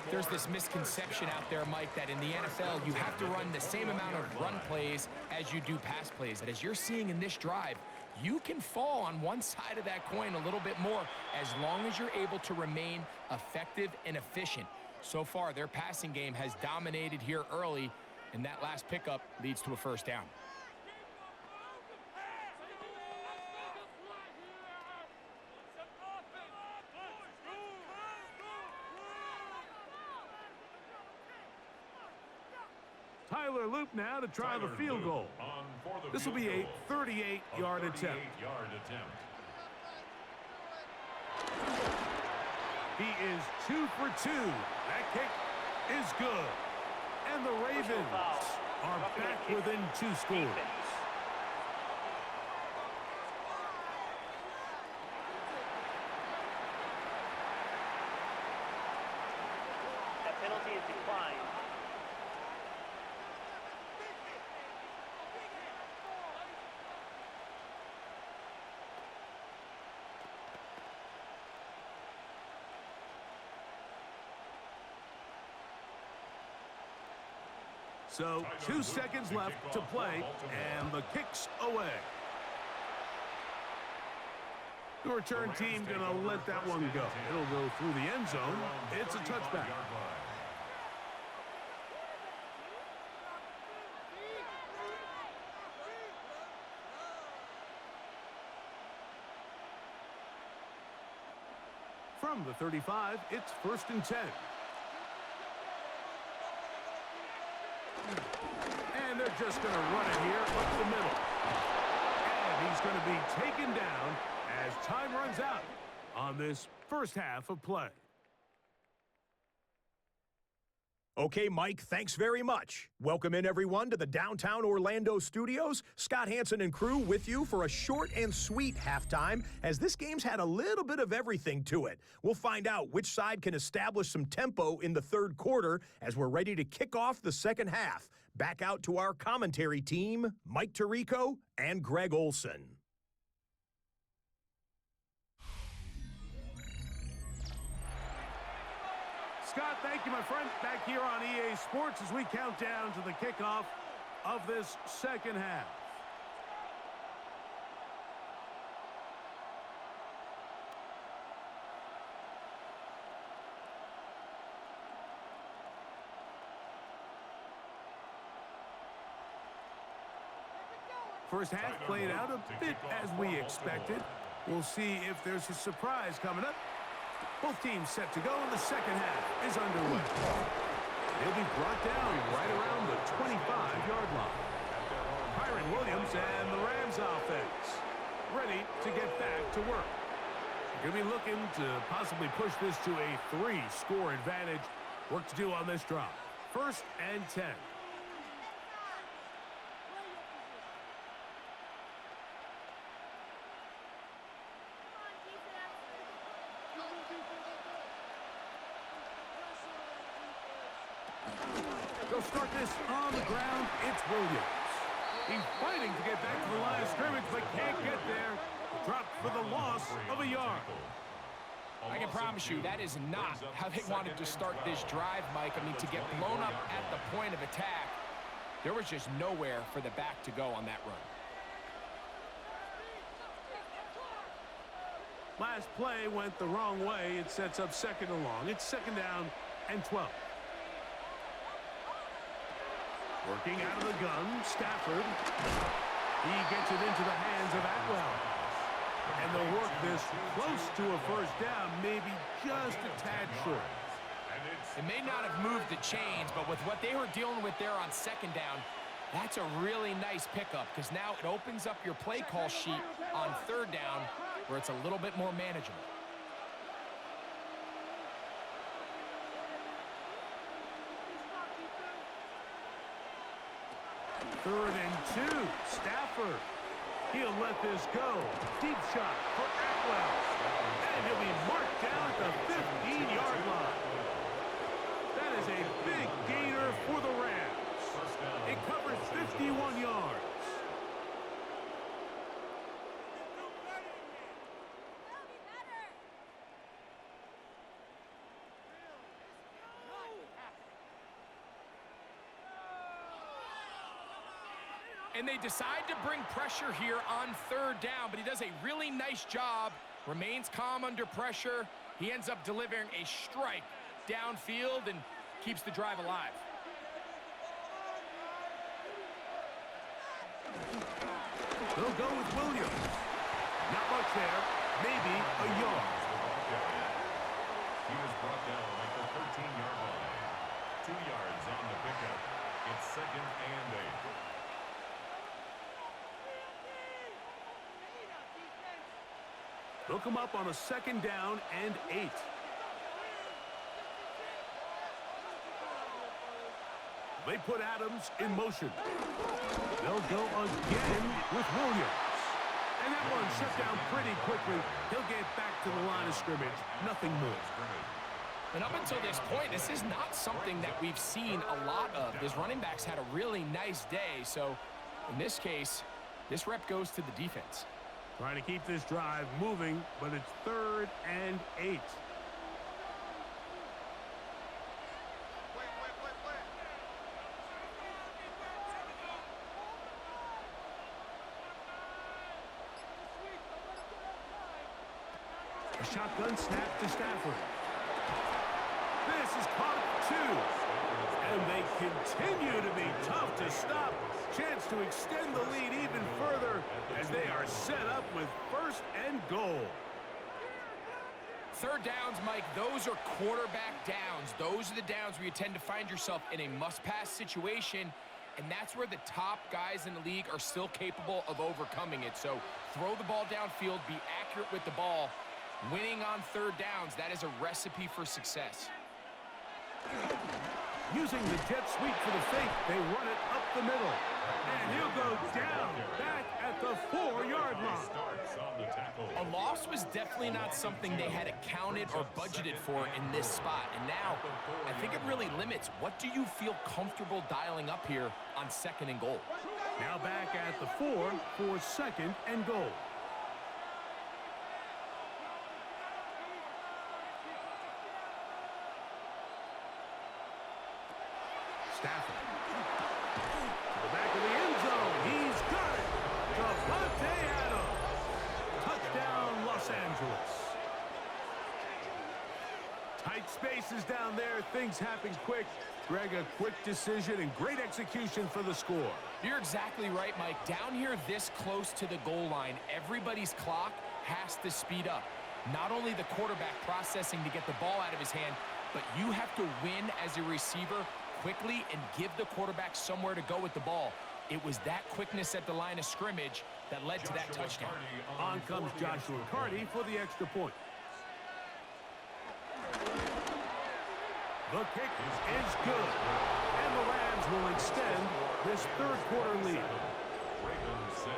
There's this misconception out there, Mike, that in the NFL you have to run the same amount of run plays as you do pass plays. And as you're seeing in this drive, you can fall on one side of that coin a little bit more as long as you're able to remain effective and efficient. So far, their passing game has dominated here early, and that last pickup leads to a first down. Tyler Loop now to try the field goal. This will be a 38-yard attempt. He is 2 for 2. That kick is good. And the Ravens are back within 2 scores. That penalty is declined. So 2 seconds left to play, and the kick's away. The return team going to let that one go. It'll go through the end zone. It's a touchback. From the 35, it's first and 10. And they're just going to run it here up the middle. And he's going to be taken down as time runs out on this First half of play. Okay, Mike, thanks very much. Welcome in, everyone, to the downtown Orlando studios. Scott Hansen and crew with you for a short and sweet halftime, as this game's had a little bit of everything to it. We'll find out which side can establish some tempo in the third quarter as we're ready to kick off the second half. Back out to our commentary team, Mike Tirico and Greg Olson. Scott, thank you, my friend. Back here on EA Sports as we count down to the kickoff of this second half. First half played out a bit as we expected. We'll see if there's a surprise coming up. Both teams set to go, and the second half is underway. They'll be brought down right around the 25-yard line. Kyron Williams and the Rams offense ready to get back to work. They're going to be looking to possibly push this to a 3-score advantage. Work to do on this drive. First and 10. They'll start this on the ground. It's Williams. He's fighting to get back to the line of scrimmage, but can't get there. Dropped for the loss of a yard. I can promise you that is not how they wanted to start this drive, Mike. I mean, to get blown up at the point of attack, there was just nowhere for the back to go on that run. Last play went the wrong way. It sets up second and long. It's second down and 12. Working out of the gun, Stafford. He gets it into the hands of Atwell. And they'll work this close to a first down, maybe just a tad short. It may not have moved the chains, but with what they were dealing with there on second down, that's a really nice pickup, because now it opens up your play call sheet on third down where it's a little bit more manageable. Third and 2, Stafford. He'll let this go. Deep shot for Atwell. And he'll be marked down at the 15-yard line. That is a big gainer for the Rams. It covers 51 yards. And they decide to bring pressure here on third down, but he does a really nice job, remains calm under pressure. He ends up delivering a strike downfield and keeps the drive alive. They'll go with Williams. Not much there, maybe a yard. He was brought down at the 13-yard line. 2 yards on the pickup. It's second and 8. They'll come up on a second down and 8. They put Adams in motion. They'll go again with Williams. And that one shut down pretty quickly. He'll get back to the line of scrimmage. Nothing more. And up until this point, this is not something that we've seen a lot of. His running backs had a really nice day. So in this case, this rep goes to the defense. Trying to keep this drive moving, but it's third and 8. A shotgun snap to Stafford. This is caught 2. And they continue to be tough to stop. Chance to extend the lead even further as they are set up with first and goal. Third downs, Mike, those are quarterback downs. Those are the downs where you tend to find yourself in a must-pass situation, and that's where the top guys in the league are still capable of overcoming it. So throw the ball downfield, be accurate with the ball, Winning on third downs, that is a recipe for success. Using the jet sweep for the fake, they run it up the middle. And he'll go down back at the 4-yard line. A loss was definitely not something they had accounted or budgeted for in this spot. And now, I think it really limits. What do you feel comfortable dialing up here on 2nd and goal? Now back at the 4 for 2nd and goal. Stafford. To the back of the end zone. He's got it. Devontae Adams. Touchdown, Los Angeles. Tight spaces down there. Things happen quick. Greg, a quick decision and great execution for the score. You're exactly right, Mike. Down here this close to the goal line, everybody's clock has to speed up. Not only the quarterback processing to get the ball out of his hand, but you have to win as a receiver quickly and give the quarterback somewhere to go with the ball. It was that quickness at the line of scrimmage that led to that touchdown. On comes Joshua Carty for the extra point. The kick is good. And the Rams will extend this third quarter lead. Ravens 6.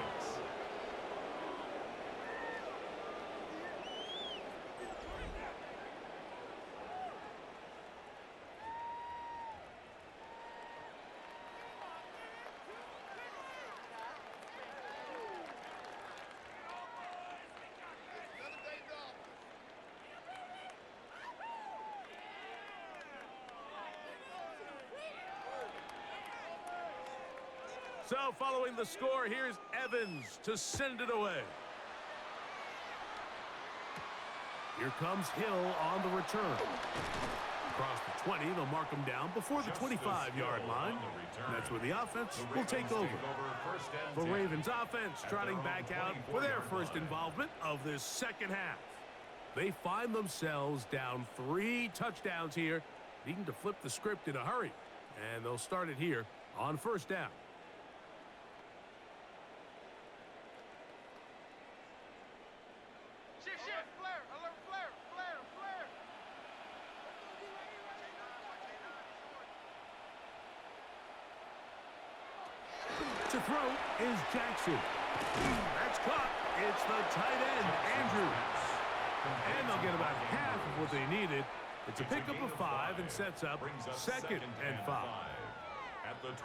So following the score, here's Evans to send it away. Here comes Hill on the return. Across the 20, they'll mark him down before the 25-yard line. That's where the offense will take over. The Ravens offense trotting back out for their first involvement of this second half. They find themselves down 3 touchdowns here, needing to flip the script in a hurry. And they'll start it here on first down. To throw is Jackson. That's caught. It's the tight end, Andrews. And they'll get about half of what they needed. It's a pickup of 5 and sets up 2nd and 5.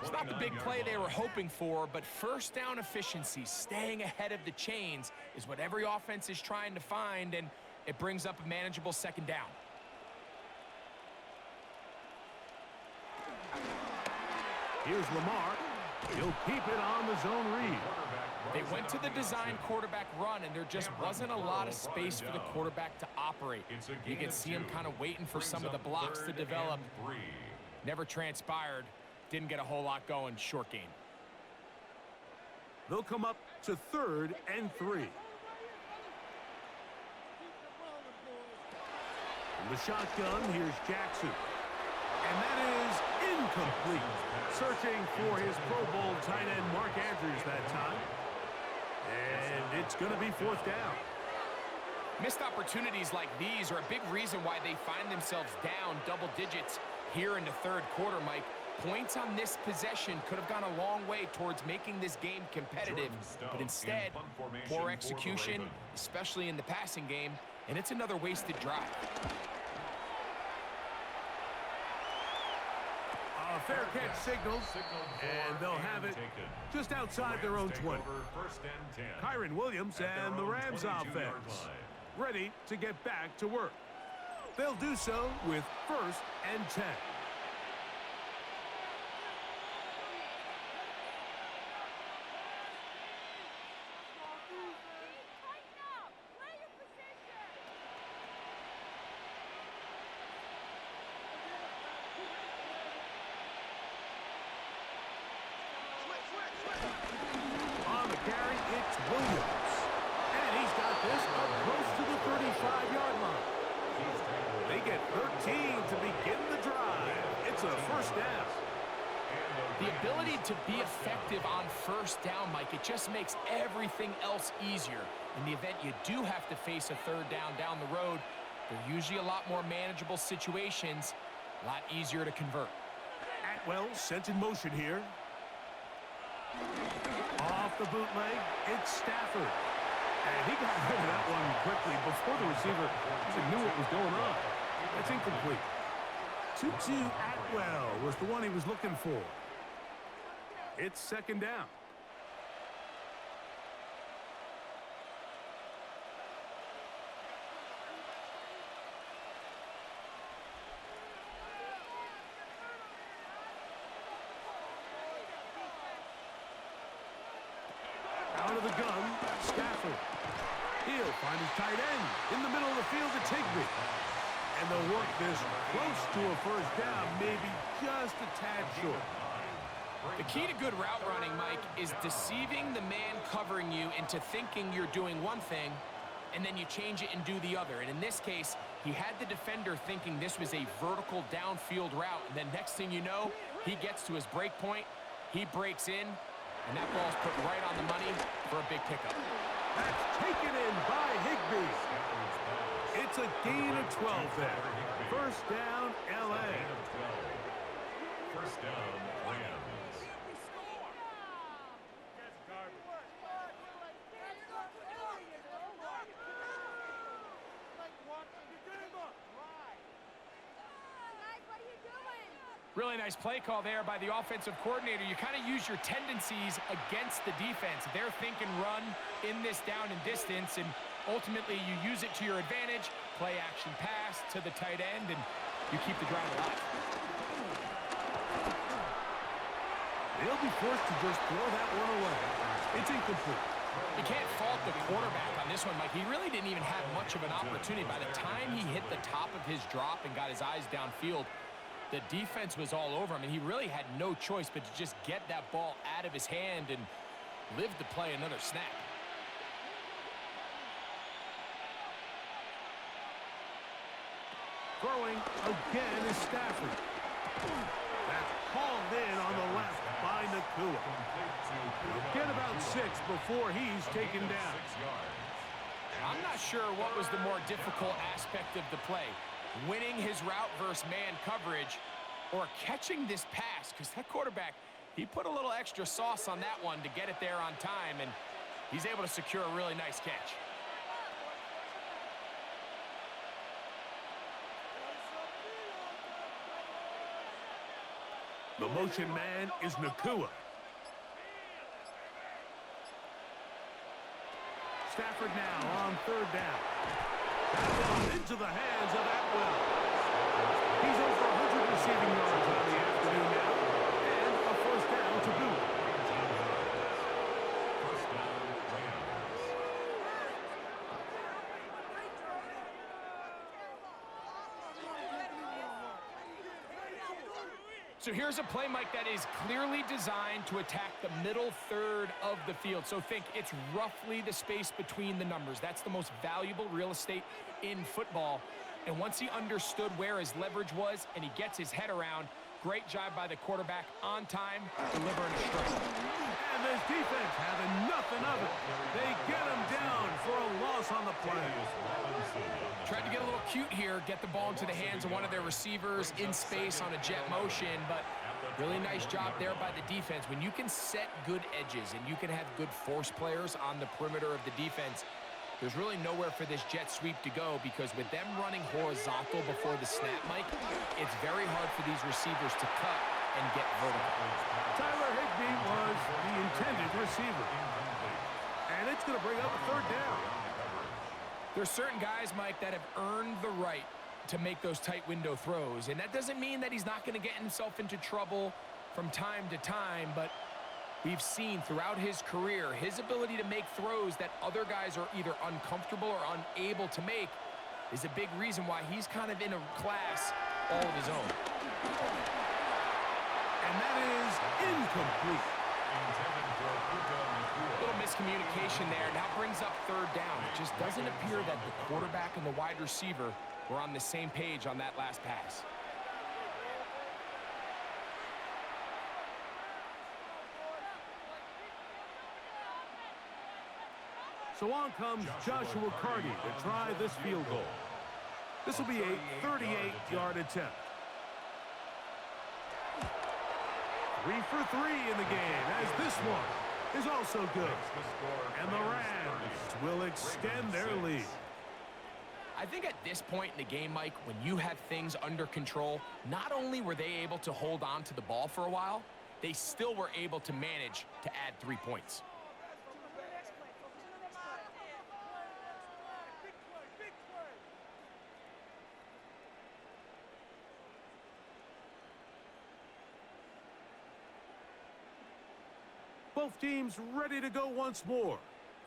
It's not the big play they were hoping for, but first down efficiency, staying ahead of the chains, is what every offense is trying to find, and it brings up a manageable 2nd down. Here's Lamar. He'll keep it on the zone read. They went to the design quarterback run, and there just wasn't a lot of space for the quarterback to operate. You can see him kind of waiting for some of the blocks to develop. Never transpired. Didn't get a whole lot going. Short gain. They'll come up to 3rd and 3. From the shotgun, here's Jackson. And that is incomplete. Searching for his Pro Bowl tight end, Mark Andrews, that time. And it's going to be 4th down. Missed opportunities like these are a big reason why they find themselves down double digits here in the 3rd quarter, Mike. Points on this possession could have gone a long way towards making this game competitive, but instead, poor execution, especially in the passing game, and it's another wasted drive. A fair catch signal, and they'll have it just outside their own 20. Kyron Williams and the Rams offense ready to get back to work. They'll do so with 1st and 10. On the carry, it's Williams. And he's got this up close to the 35-yard line. They get 13 to begin the drive. to be effective on first down, Mike, it just makes everything else easier. In the event you do have to face a third down the road, they're usually a lot more manageable situations, a lot easier to convert. Atwell sent in motion here. Off the bootleg, it's Stafford. And he got rid of that one quickly before the receiver even knew what was going on. That's incomplete. Tutu Atwell was the one he was looking for. It's second down. Out of the gun, Stafford. He'll find his tight end in the middle of the field to Tigby. And they'll work this close to a first down, maybe just a tad short. The key to good route running, Mike, is deceiving the man covering you into thinking you're doing one thing, and then you change it and do the other. And in this case, he had the defender thinking this was a vertical downfield route. And then next thing you know, he gets to his break point, he breaks in, and that ball's put right on the money for a big pickup. That's taken in by Higbee. It's a gain of 12 there. First down, L.A. First down, Rams. Really nice play call there by the offensive coordinator. You kind of use your tendencies against the defense. They're thinking run in this down and distance, and ultimately you use it to your advantage. Play action pass to the tight end, and you keep the drive alive. They'll be forced to just throw that one away. It's incomplete. You can't fault the quarterback on this one, Mike. He really didn't even have much of an opportunity. By the time he hit the top of his drop and got his eyes downfield, the defense was all over him, and he really had no choice but to just get that ball out of his hand and live to play another snap. Throwing again is Stafford. That's hauled in on the left by Nakua. Get about 6 before he's taken down. I'm not sure what was the more difficult aspect of the play. Winning his route versus man coverage, or catching this pass, because that quarterback, he put a little extra sauce on that one to get it there on time, and he's able to secure a really nice catch. The motion man is Nakua. Stafford now on third down. Into the hands of Atwell. He's over 100 receiving yards on the afternoon now, and a first down to boot. First down, Rams. So here's a play, Mike, that is clearly designed to attack the middle third of the field. So think it's roughly the space between the numbers. That's the most valuable real estate in football. And once he understood where his leverage was and he gets his head around, great job by the quarterback on time, delivering a strike. And this defense having nothing of it. They get him down for a loss on the play. Tried to get a little cute here, get the ball into the hands of one of their receivers in space on a jet motion, but really nice job there by the defense. When you can set good edges and you can have good force players on the perimeter of the defense, there's really nowhere for this jet sweep to go, because with them running horizontal before the snap, Mike, it's very hard for these receivers to cut and get vertical. Tyler Higbee was the intended receiver. And it's going to bring up a third down. There's certain guys, Mike, that have earned the right to make those tight window throws. And that doesn't mean that he's not going to get himself into trouble from time to time, but we've seen throughout his career his ability to make throws that other guys are either uncomfortable or unable to make is a big reason why he's kind of in a class all of his own. And that is incomplete. A little miscommunication there. Now brings up third down. It just doesn't appear that the quarterback and the wide receiver were on the same page on that last pass. So on comes Joshua Carty to try this field goal. This will be a 38-yard attempt. 3 for 3 in the game, as this one is also good. And the Rams will extend their lead. I think at this point in the game, Mike, when you have things under control, not only were they able to hold on to the ball for a while, they still were able to manage to add 3 points. Both teams ready to go once more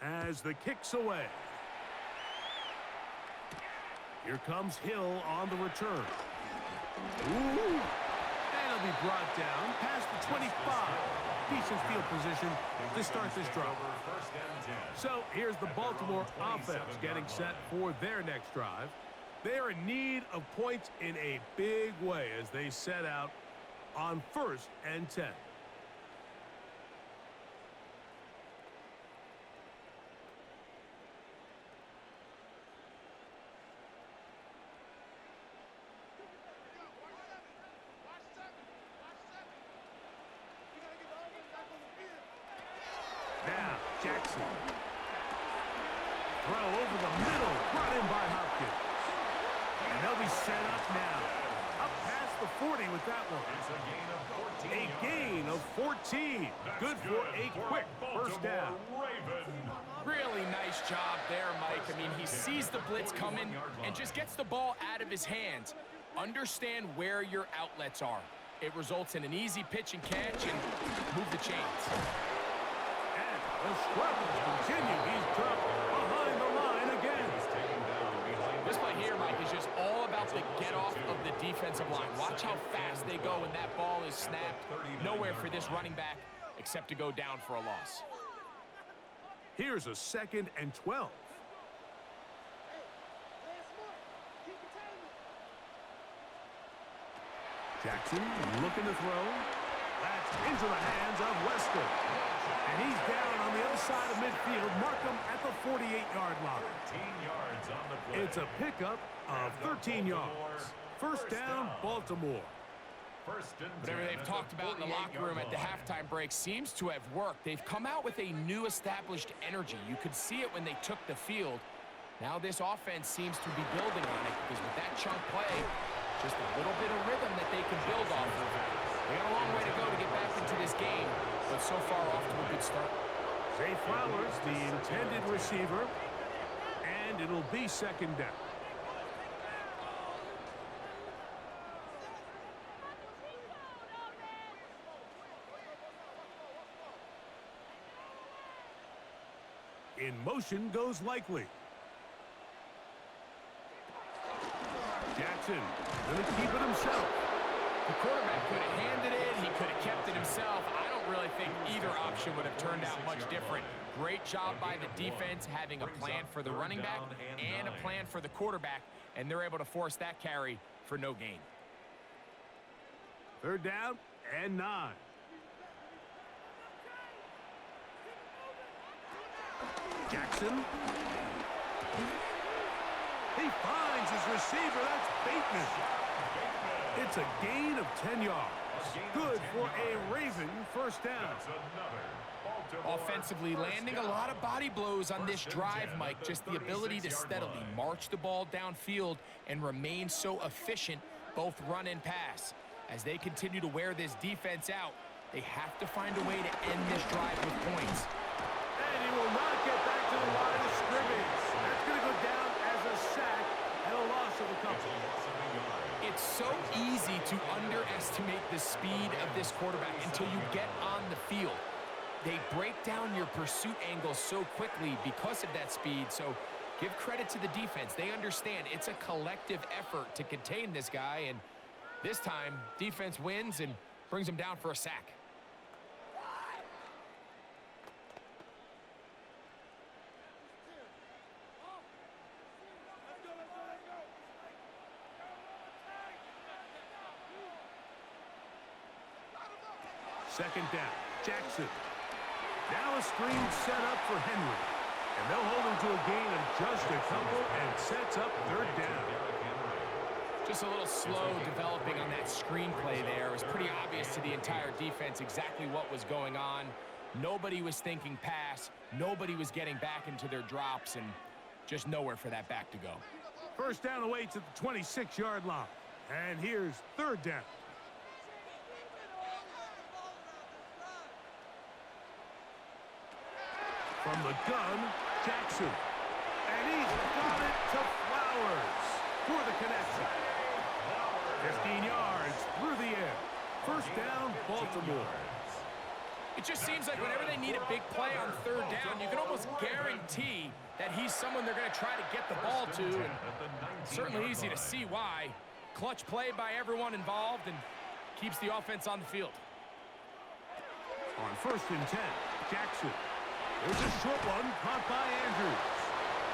as the kick's away. Here comes Hill on the return. Ooh! And it'll be brought down past the 25. Decent field position to start this drive. So here's the Baltimore offense getting set for their next drive. They are in need of points in a big way as they set out on 1st and 10. Now, Jackson. Throw over the middle, brought in by Hopkins. And they'll be set up now. Up past the 40 with that one. A gain of 14. Good for a quick first down. Really nice job there, Mike. I mean, he sees the blitz coming and just gets the ball out of his hands. Understand where your outlets are. It results in an easy pitch and catch and move the chains. And the struggles continue. He's dropped behind the line again. This play here, Mike, is just all about the get-off of the defensive line. Watch how fast they go when that ball is snapped. Nowhere for this running back except to go down for a loss. Here's a 2nd and 12. Jackson looking to throw. That's into the hands of Weston. And he's down on the other side of midfield. Mark him at the 48-yard line. 13 yards on the play. It's a pickup of 13 yards. First down, Baltimore. Whatever they've talked about in the locker room at the halftime break seems to have worked. They've come out with a new established energy. You could see it when they took the field. Now this offense seems to be building on it because with that chunk play, just a little bit of rhythm that they can build off of. They got a long way to go to get back into this game, but so far off to a good start. Zay Flowers, the intended receiver, and it'll be 2nd down. In motion goes Likely. Jackson going to keep it himself. The quarterback could have handed it. He could have kept it himself. I don't really think either option would have turned out much different. Great job by the defense having a plan for the running back and a plan for the quarterback, and they're able to force that carry for no gain. 3rd down and 9. Jackson. He finds his receiver. That's Bateman. It's a gain of 10 yards. Good for a Raven first down. Offensively, landing a lot of body blows on this drive, Mike. Just the ability to steadily march the ball downfield and remain so efficient, both run and pass. As they continue to wear this defense out, they have to find a way to end this drive with points. And he will not get back to the line of scrimmage. That's going to go down as a sack and a loss of a couple. It's so easy to underestimate the speed of this quarterback until you get on the field. They break down your pursuit angles so quickly because of that speed. So give credit to the defense. They understand it's a collective effort to contain this guy. And this time, defense wins and brings him down for a sack. Second down, Jackson. Now a screen set up for Henry. And they'll hold him to a gain of just a couple and sets up third down. Just a little slow developing on that screenplay there. It was pretty obvious to the entire defense exactly what was going on. Nobody was thinking pass. Nobody was getting back into their drops, and just nowhere for that back to go. First down away to the 26-yard line. And here's third down. From the gun, Jackson. And he's got it to Flowers for the connection. 15 yards through the air. First down, Baltimore. It just seems like whenever they need a big play on third down, you can almost guarantee that he's someone they're going to try to get the ball to. And certainly easy to see why. Clutch play by everyone involved and keeps the offense on the field. On first and 10, Jackson. There's a short one caught by Andrews.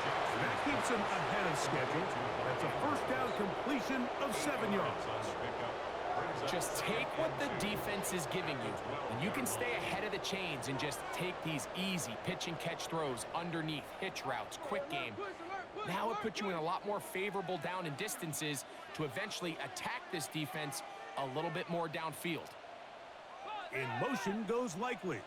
That keeps him ahead of schedule. That's a first down completion of 7 yards. Just take what the defense is giving you, and you can stay ahead of the chains and just take these easy pitch and catch throws underneath, hitch routes, quick game. Now it puts you in a lot more favorable down and distances to eventually attack this defense a little bit more downfield. In motion goes Likely.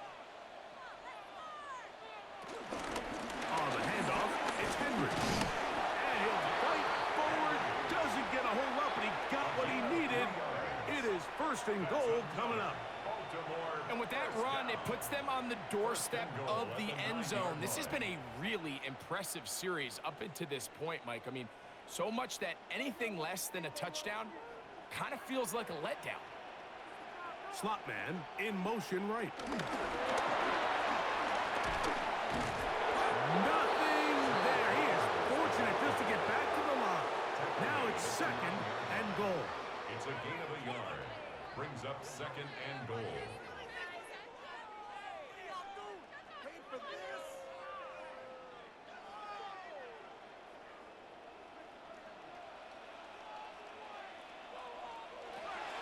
On the handoff, it's Henry. And he'll fight forward, doesn't get a whole up, and he got what he needed. It is first and goal coming up. And with that run, it puts them on the doorstep of the end zone. This has been a really impressive series up into this point, Mike. I mean, so much that anything less than a touchdown kind of feels like a letdown. Slot man in motion right. Nothing there. He is fortunate just to get back to the line. Now it's second and goal. It's a gain of a yard. Brings up second and goal.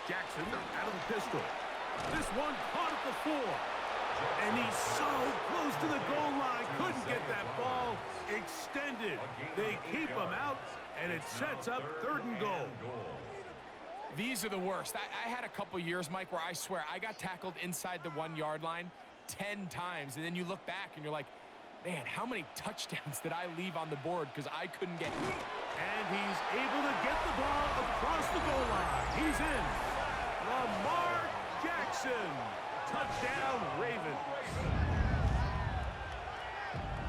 Jackson out of the pistol. This one caught at the 4. And he's so close to the goal line. Couldn't get that ball extended. They keep him out, and it sets up third and goal. These are the worst. I had a couple years, Mike, where I swear I got tackled inside the 1-yard line 10 times. And then you look back and you're like, man, how many touchdowns did I leave on the board because I couldn't get hit? And he's able to get the ball across the goal line. He's in. Lamar Jackson. Touchdown, Ravens.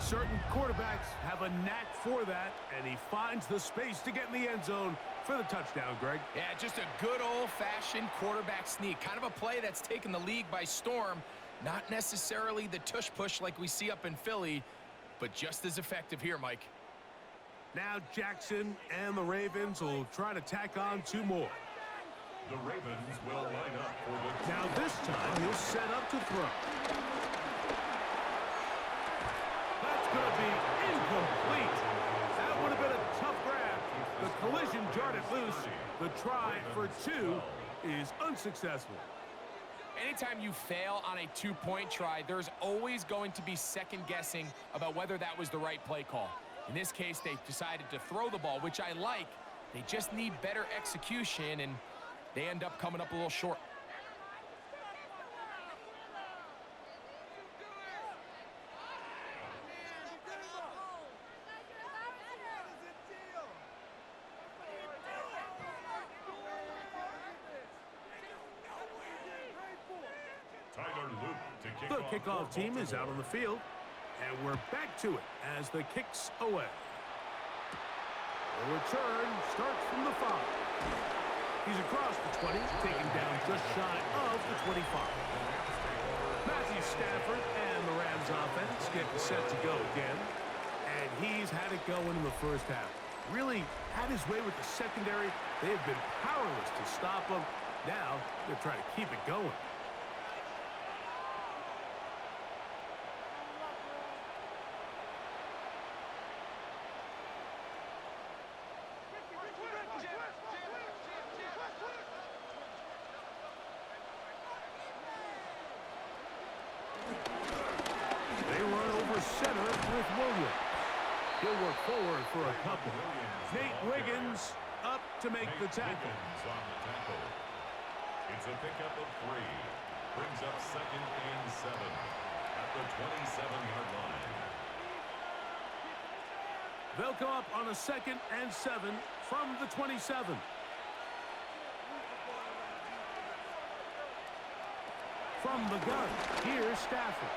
Certain quarterbacks have a knack for that, and he finds the space to get in the end zone for the touchdown, Greg. Yeah, just a good old-fashioned quarterback sneak. Kind of a play that's taken the league by storm. Not necessarily the tush-push like we see up in Philly, but just as effective here, Mike. Now Jackson and the Ravens will try to tack on 2 more. The Ravens will line up for the... Now this time he'll set up to throw. That's going to be incomplete. That would have been a tough grab. The collision jarred it loose. The try for 2 is unsuccessful. Anytime you fail on a 2-point try, there's always going to be second guessing about whether that was the right play call. In this case, they decided to throw the ball, which I like. They just need better execution, and they end up coming up a little short. The kickoff team is out on the field, and we're back to it as the kick's away. The return starts from the 5. He's across the 20, taken down just shy of the 25. Matthew Stafford and the Rams offense get set to go again, and he's had it going in the first half. Really had his way with the secondary. They've been powerless to stop him. Now they're trying to keep it going. Center with Williams. He'll work forward for a couple. Nate Wiggins up to make the tackle. On the tackle. It's a pickup of 3. Brings up 2nd and 7 at the 27-yard line. They'll come up on a 2nd and 7 from the 27. From the gun, here's Stafford.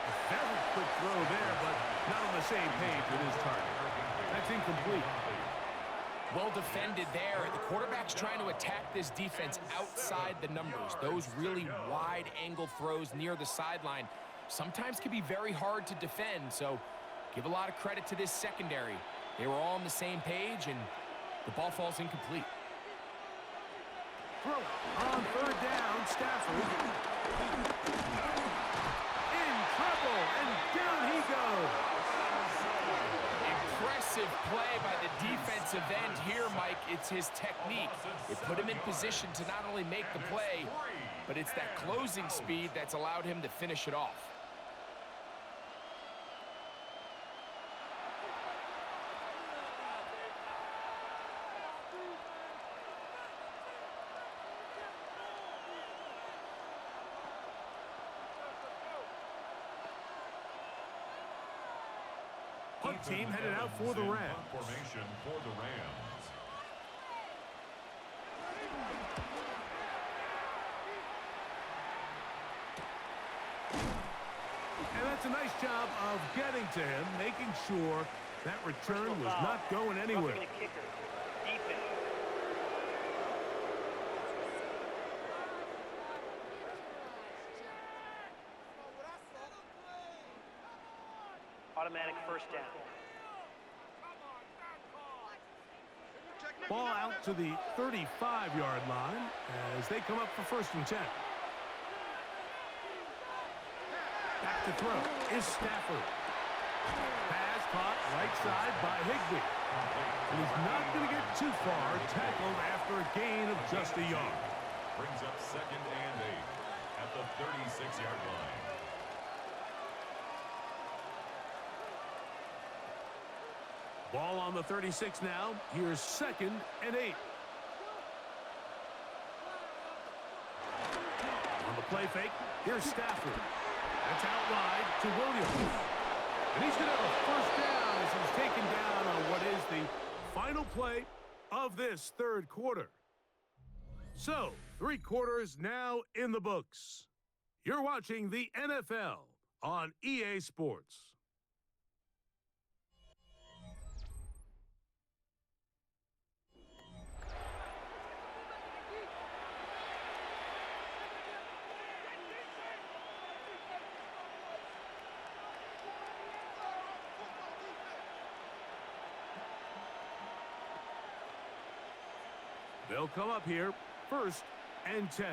A very quick throw there, but not on the same page with his target. That's incomplete. Well defended there. The quarterback's trying to attack this defense outside the numbers. Those really wide angle throws near the sideline sometimes can be very hard to defend, so give a lot of credit to this secondary. They were all on the same page, and the ball falls incomplete. Throw on 3rd down, Stafford. In trouble, and down he goes. Impressive play by the defensive end here, Mike. It's his technique. It put him in position to not only make the play, but it's that closing speed that's allowed him to finish it off. Punt team headed out for the Rams. Formation for the Rams. And that's a nice job of getting to him, making sure that return was not going anywhere. Roughing the kicker. Defense. Automatic 1st down. Ball out to the 35-yard line as they come up for 1st and 10. Back to throw is Stafford. Pass caught right side by Higbee. And he's not going to get too far, tackled after a gain of just a yard. Brings up 2nd and 8 at the 36-yard line. Ball on the 36 now. Here's 2nd and 8. On the play fake, here's Stafford. That's out wide to Williams. And he's going to have a 1st down as he's taken down on what is the final play of this 3rd quarter. So, 3 quarters now in the books. You're watching the NFL on EA Sports. They'll come up here, 1st and 10.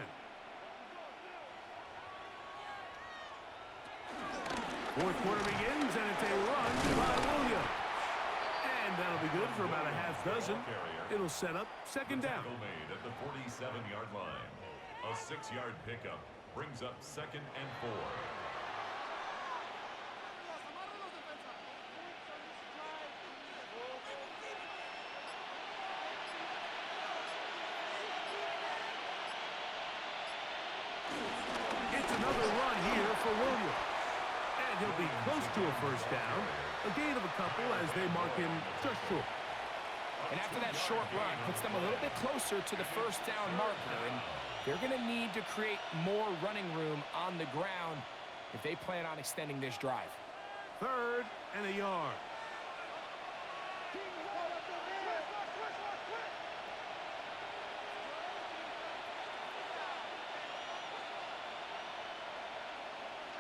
4th quarter begins, and it's a run by Williams. And that'll be good for about a half dozen. It'll set up 2nd down. Made at the 47-yard line. A 6-yard pickup brings up 2nd and 4. Another run here for Williams. And he'll be close to a 1st down. A gain of a couple as they mark him just short. And after that short run, puts them a little bit closer to the 1st down marker. And they're going to need to create more running room on the ground if they plan on extending this drive. 3rd and a yard.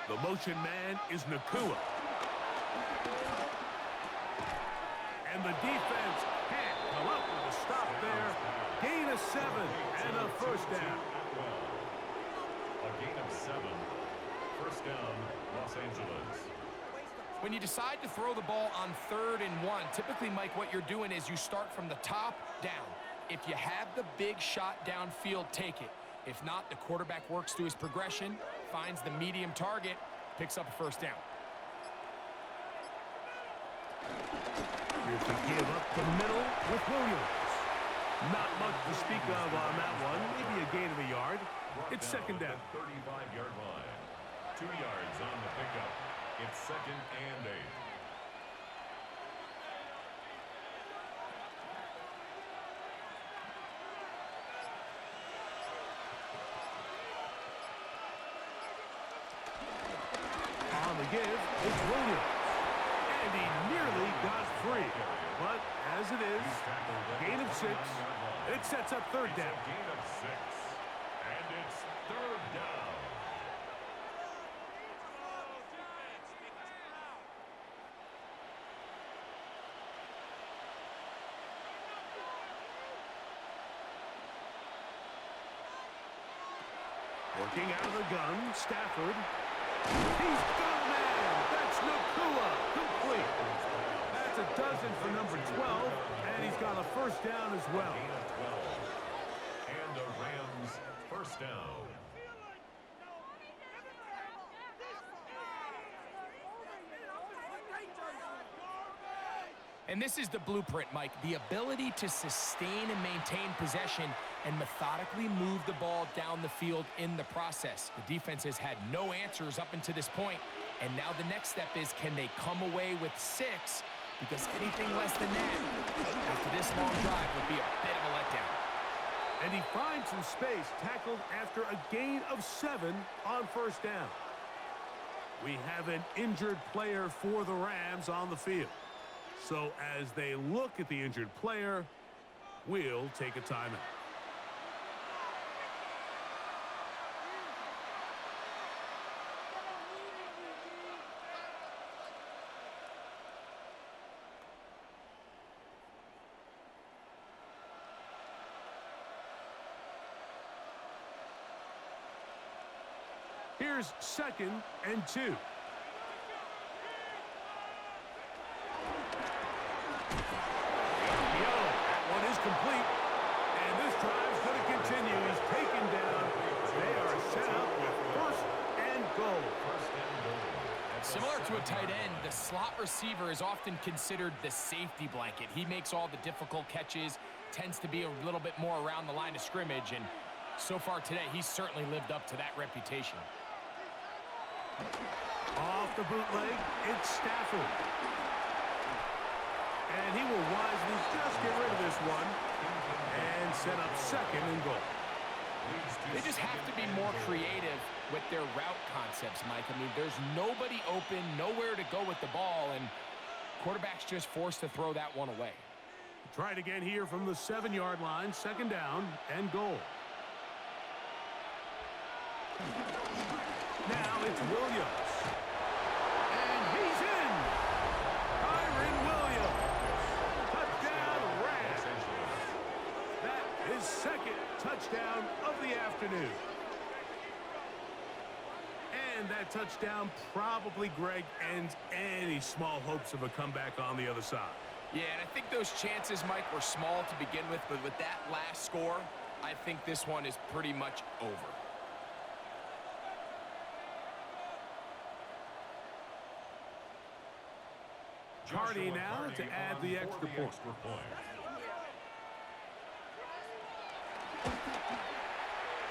The motion man is Nakua. And the defense can't come up with a stop there. Gain of 7 and a 1st down. A gain of 7. 1st down, Los Angeles. When you decide to throw the ball on 3rd and 1, typically, Mike, what you're doing is you start from the top down. If you have the big shot downfield, take it. If not, the quarterback works through his progression, finds the medium target, picks up a 1st down. to give up the middle with Williams. Not much to speak of on that one. Maybe a gain of a yard. It's second down. 35-yard line. 2 yards on the pickup. It's second and 8. On the give, it's Williams. And he nearly got free. But as it is, gain of 6. It sets up third down. Gain of 6. And it's third down. Working out of the gun, Stafford. He's got a man. That's Nakua. Complete. That's a dozen for number 12, and he's got a first down as well. Gain of 12. And the Rams first down. And this is the blueprint, Mike. The ability to sustain and maintain possession and methodically move the ball down the field in the process. The defense has had no answers up until this point, and now the next step is, can they come away with 6? Because anything less than that, after this long drive, would be a bit of a letdown. And he finds some space, tackled after a gain of 7 on first down. We have an injured player for the Rams on the field. So as they look at the injured player, we'll take a timeout. Here's second and 2. Complete, and this drive's going to continue. He's taken down. They are set up with first and goal. Similar to a tight end, the slot receiver is often considered the safety blanket. He makes all the difficult catches, tends to be a little bit more around the line of scrimmage, and so far today, he's certainly lived up to that reputation. Off the bootleg, it's Stafford. And he will wisely just get rid of this one and set up second and goal. They just have to be more creative with their route concepts, Mike. I mean, there's nobody open, nowhere to go with the ball, and quarterback's just forced to throw that one away. Try it again here from the 7-yard line, second down and goal. Now it's Williams. And he's in! Kyron Williams. Touchdown, Rams. That is second touchdown of the afternoon. And that touchdown probably, Greg, ends any small hopes of a comeback on the other side. Yeah, and I think those chances, Mike, were small to begin with, but with that last score, I think this one is pretty much over. Cardi now to add the extra point.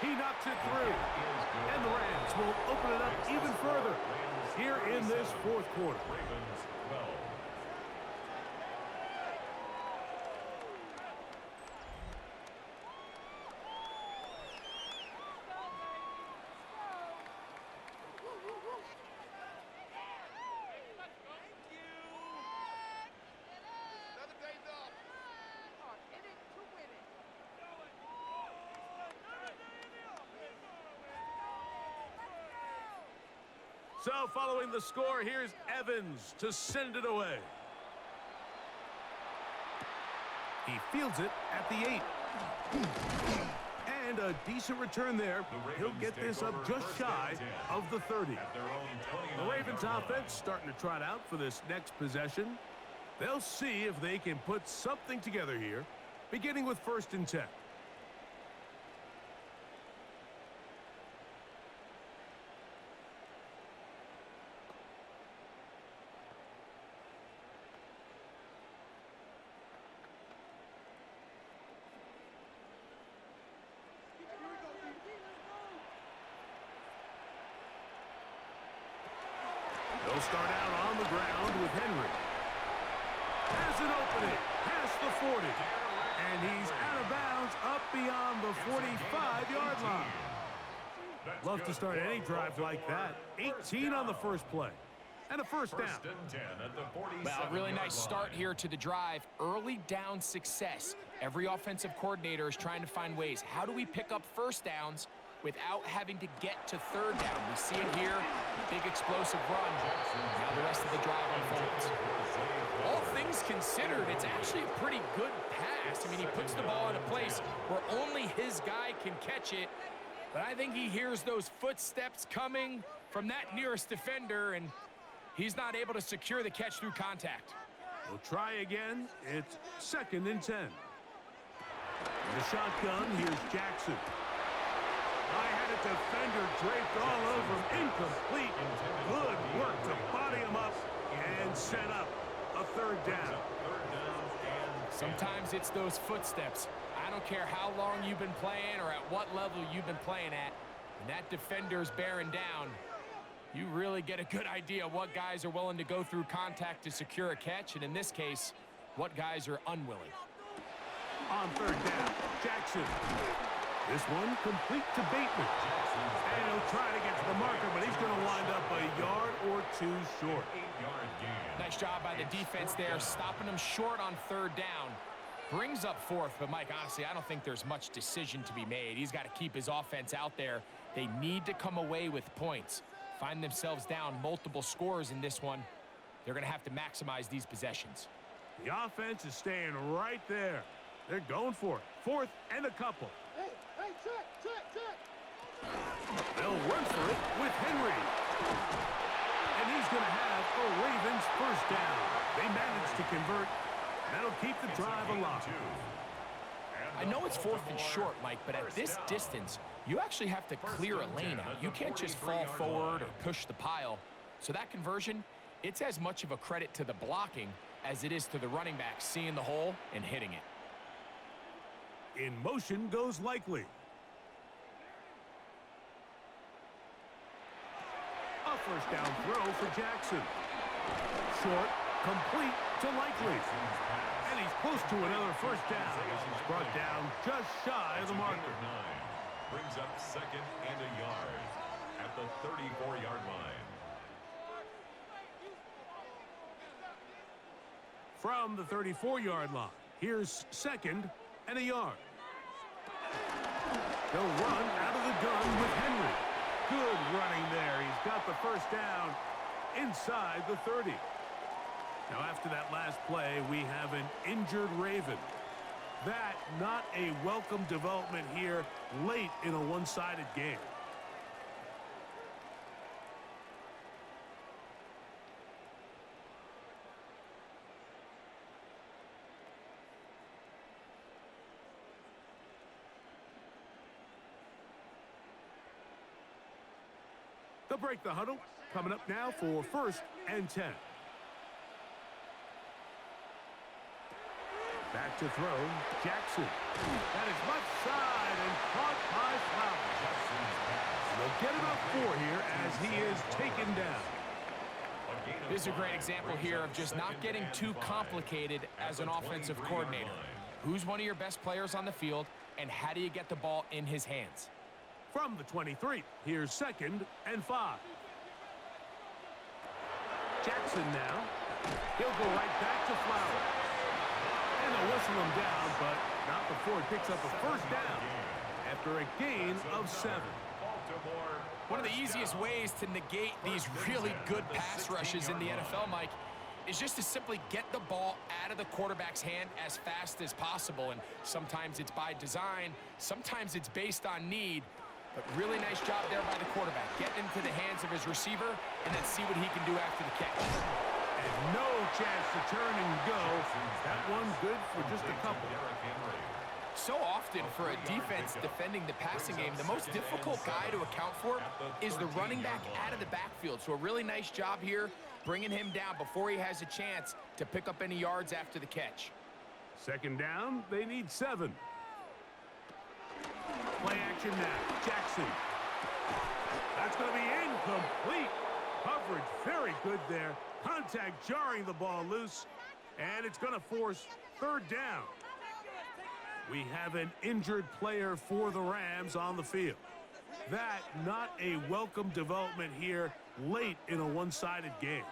He knocks it through. And the Rams will open it up even further here in this fourth quarter. Ravens 12. So following the score, here's Evans to send it away. He fields it at the 8. And a decent return there. He'll get this up just shy of the 30. The Ravens offense starting to trot out for this next possession. They'll see if they can put something together here, beginning with 1st and 10. start out on the ground with Henry. Has an opening past the 40. And he's out of bounds up beyond the 45-yard line. Love to start any drive like that. 18 on the first play. And a first down. Well, a really nice start here to the drive. Early down success. Every offensive coordinator is trying to find ways. How do we pick up first downs without having to get to third down? We see it here. Big explosive run. Now the rest of the drive unfolds. All things considered, it's actually a pretty good pass. I mean, he puts the ball in a place where only his guy can catch it. But I think he hears those footsteps coming from that nearest defender, and he's not able to secure the catch through contact. We'll try again. It's 2nd and 10. The shotgun, here's Jackson. I had a defender draped all over him. Incomplete. Good work to body him up and set up a third down. Sometimes it's those footsteps. I don't care how long you've been playing or at what level you've been playing at. When that defender's bearing down, you really get a good idea what guys are willing to go through contact to secure a catch, and in this case, what guys are unwilling. On third down, Jackson. This one complete to Bateman. And he'll try to get to the marker, but he's going to wind up a yard or two short. Nice job by the defense there, stopping him short on third down. Brings up fourth, but Mike, honestly, I don't think there's much decision to be made. He's got to keep his offense out there. They need to come away with points. Find themselves down multiple scores in this one. They're going to have to maximize these possessions. The offense is staying right there. They're going for it. 4th and a couple. Hey, check. They'll run for it with Henry. And he's going to have a Ravens first down. They managed to convert. That'll keep the drive alive. I know it's 4th and short, Mike, but at this distance, you actually have to clear a lane out. You can't just fall forward or push the pile. So that conversion, it's as much of a credit to the blocking as it is to the running back seeing the hole and hitting it. In motion goes Likely. A first down throw for Jackson. Short, complete to Likely. And he's close to another first down as he's brought down just shy of the marker. Brings up 2nd and a yard at the 34-yard line. From the 34-yard line, here's 2nd and a yard. They'll run out of the gun with Henry. Good running there. He's got the first down inside the 30. Now, after that last play, we have an injured Raven. That not a welcome development here late in a one-sided game. They'll break the huddle. Coming up now for 1st and 10. Back to throw, Jackson. That is left side and caught by Flowers. They'll get about 4 here as he is taken down. This is a great example here of just not getting too complicated as an offensive coordinator. Who's one of your best players on the field, and how do you get the ball in his hands? From the 23, here's 2nd and 5. Jackson now. He'll go right back to Flowers. And they'll whistle him down, but not before he picks up a first down after a gain of 7. One of the easiest ways to negate these really good pass rushes in the NFL, Mike, is just to simply get the ball out of the quarterback's hand as fast as possible. And sometimes it's by design, sometimes it's based on need. But really nice job there by the quarterback. Get into the hands of his receiver and then see what he can do after the catch. And no chance to turn and go. That one good for just a couple. So often for a defense defending the passing game, the most difficult guy to account for is the running back out of the backfield. So a really nice job here, bringing him down before he has a chance to pick up any yards after the catch. 2nd down, they need 7. Play action now, Jackson. That's going to be incomplete. Coverage very good there. Contact jarring the ball loose. And it's going to force third down. We have an injured player for the Rams on the field. That not a welcome development here late in a one-sided game.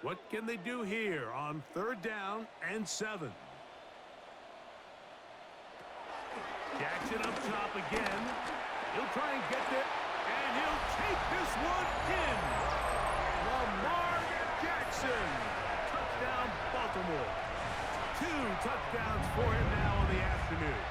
What can they do here on third down and 7? Jackson up top again. He'll try and get there, and he'll take this one in. Lamar Jackson. Touchdown, Baltimore. 2 touchdowns for him now on the afternoon.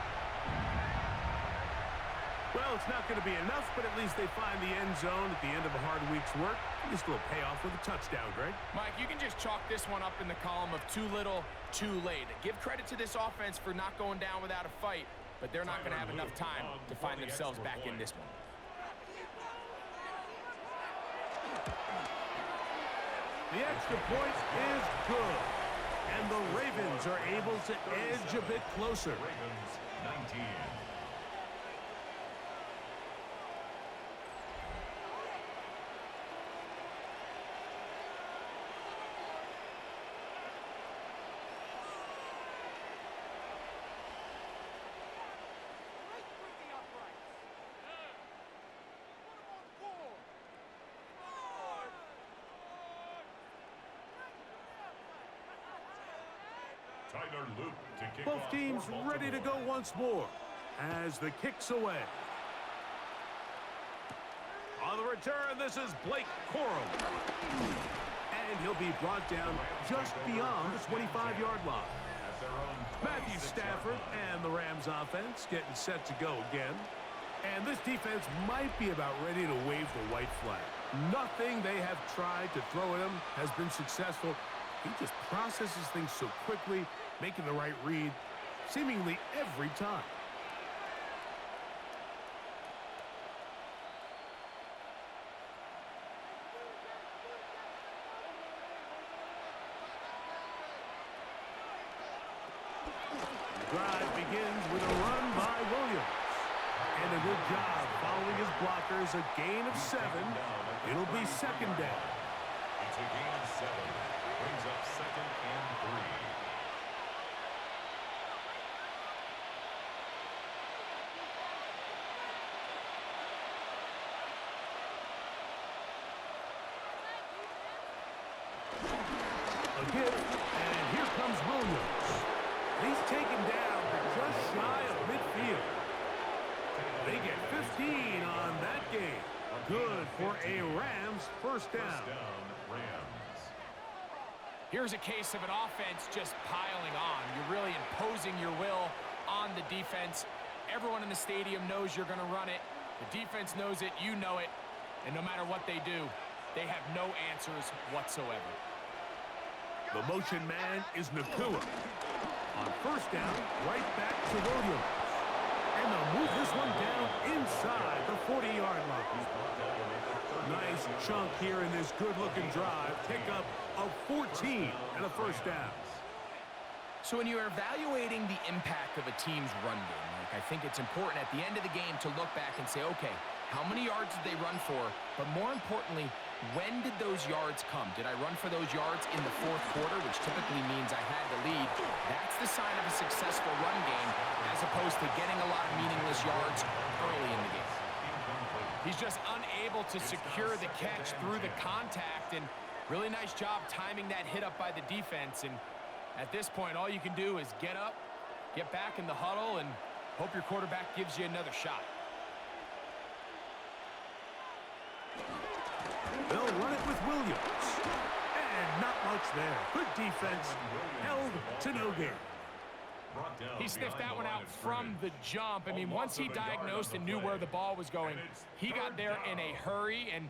Well, it's not going to be enough, but at least they find the end zone at the end of a hard week's work. At least a little payoff with a touchdown, Greg. Mike, you can just chalk this one up in the column of too little, too late. Give credit to this offense for not going down without a fight, but they're not going to have enough time to find themselves back in this one. The extra point is good. And the Ravens are able to edge a bit closer. Ravens 19. Both teams ready to go once more as the kick's away. On the return, this is Blake Corum. And he'll be brought down just beyond the 25-yard line. Matthew Stafford and the Rams offense getting set to go again. And this defense might be about ready to wave the white flag. Nothing they have tried to throw at him has been successful. He just processes things so quickly, making the right read seemingly every time. The drive begins with a run by Williams. And a good job following his blockers. A gain of 7. It'll be second down. It's a gain of 7. Brings up second and 3. A give, and here comes Williams. He's taken down just shy of midfield. They get 15 on that game. Good for a Rams first down. Rams. Here's a case of an offense just piling on. You're really imposing your will on the defense. Everyone in the stadium knows you're going to run it. The defense knows it. You know it. And no matter what they do, they have no answers whatsoever. The motion man is Nakua. On first down, right back to Williams. And they'll move this one down inside the 40-yard line. Nice chunk here in this good-looking drive. Pick up of 14 and a first down. So when you're evaluating the impact of a team's run game, I think it's important at the end of the game to look back and say, okay, how many yards did they run for? But more importantly, when did those yards come? Did I run for those yards in the fourth quarter, which typically means I had the lead? That's the sign of a successful run game, as opposed to getting a lot of meaningless yards early in the game. He's just unable to secure the catch through the contact, and really nice job timing that hit up by the defense. And at this point, all you can do is get up, get back in the huddle, and hope your quarterback gives you another shot. They'll run it with Williams. And not much there. Good defense. Held to no gain. He sniffed that one out from the jump. I mean, once he diagnosed and knew where the ball was going, he got there in a hurry, and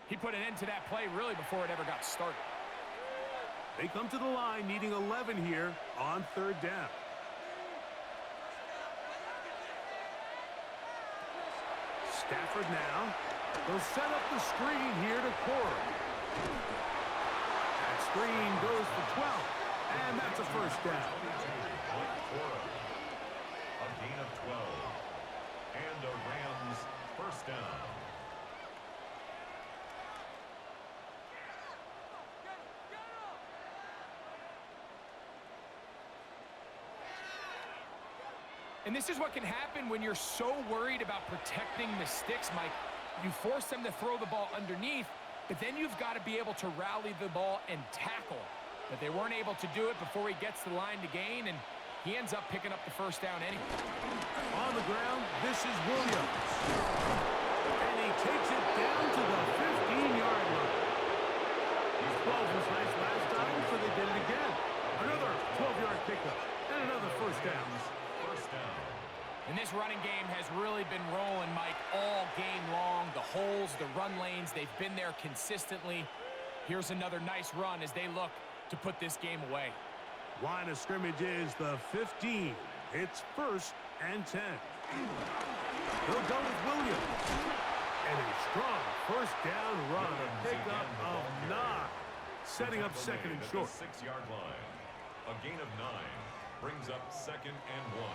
he put an end to that play really before it ever got started. They come to the line needing 11 here on third down. Stafford now. They'll set up the screen here to Cora. That screen goes for 12. And that's a first down. A gain of 12. And a Rams first down. And this is what can happen when you're so worried about protecting the sticks, Mike. You force them to throw the ball underneath, but then you've got to be able to rally the ball and tackle. But they weren't able to do it before he gets to the line to gain, and he ends up picking up the first down anyway. On the ground, this is Williams. And he takes it down to the 15-yard line. His 12 was nice last time, so they did it again. Another 12-yard pickup and another first down. And this running game has really been rolling, Mike, all game long. The holes, the run lanes, they've been there consistently. Here's another nice run as they look to put this game away. Line of scrimmage is the 15. It's 1st and 10. They'll go with Williams. And a strong first down run, a pickup of 9. Setting up 2nd and short. 6-yard line. A gain of 9 brings up 2nd and 1.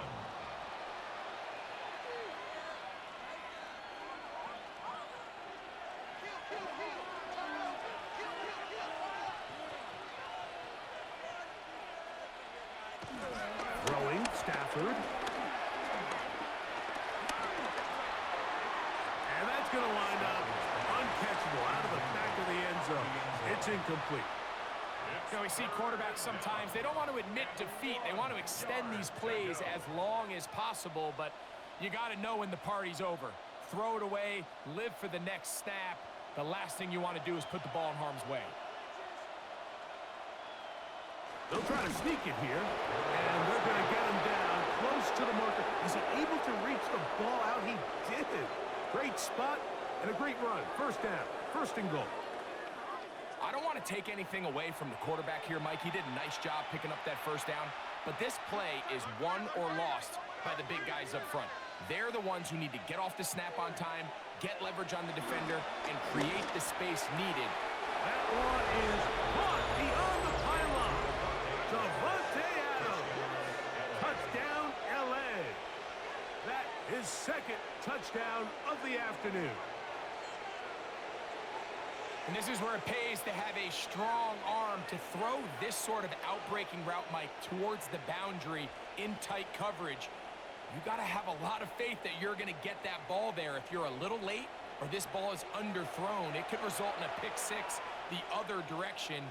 Throwing, Stafford. And that's going to wind up uncatchable out of the back of the end zone. It's incomplete. You know, we see quarterbacks sometimes, they don't want to admit defeat. They want to extend these plays as long as possible, but you got to know when the party's over. Throw it away, live for the next snap. The last thing you want to do is put the ball in harm's way. They'll try to sneak it here, and they're going to get him down close to the marker. Is he able to reach the ball out? He did. Great spot and a great run. First down, 1st and goal. I don't want to take anything away from the quarterback here, Mike. He did a nice job picking up that first down, but this play is won or lost by the big guys up front. They're the ones who need to get off the snap on time, get leverage on the defender, and create the space needed. That one is caught beyond the pylon. Davante Adams. Touchdown, L.A. That is 2nd touchdown of the afternoon. And this is where it pays to have a strong arm to throw this sort of outbreaking route, Mike, towards the boundary in tight coverage. You got to have a lot of faith that you're going to get that ball there. If you're a little late or this ball is underthrown, it could result in a pick 6 the other direction.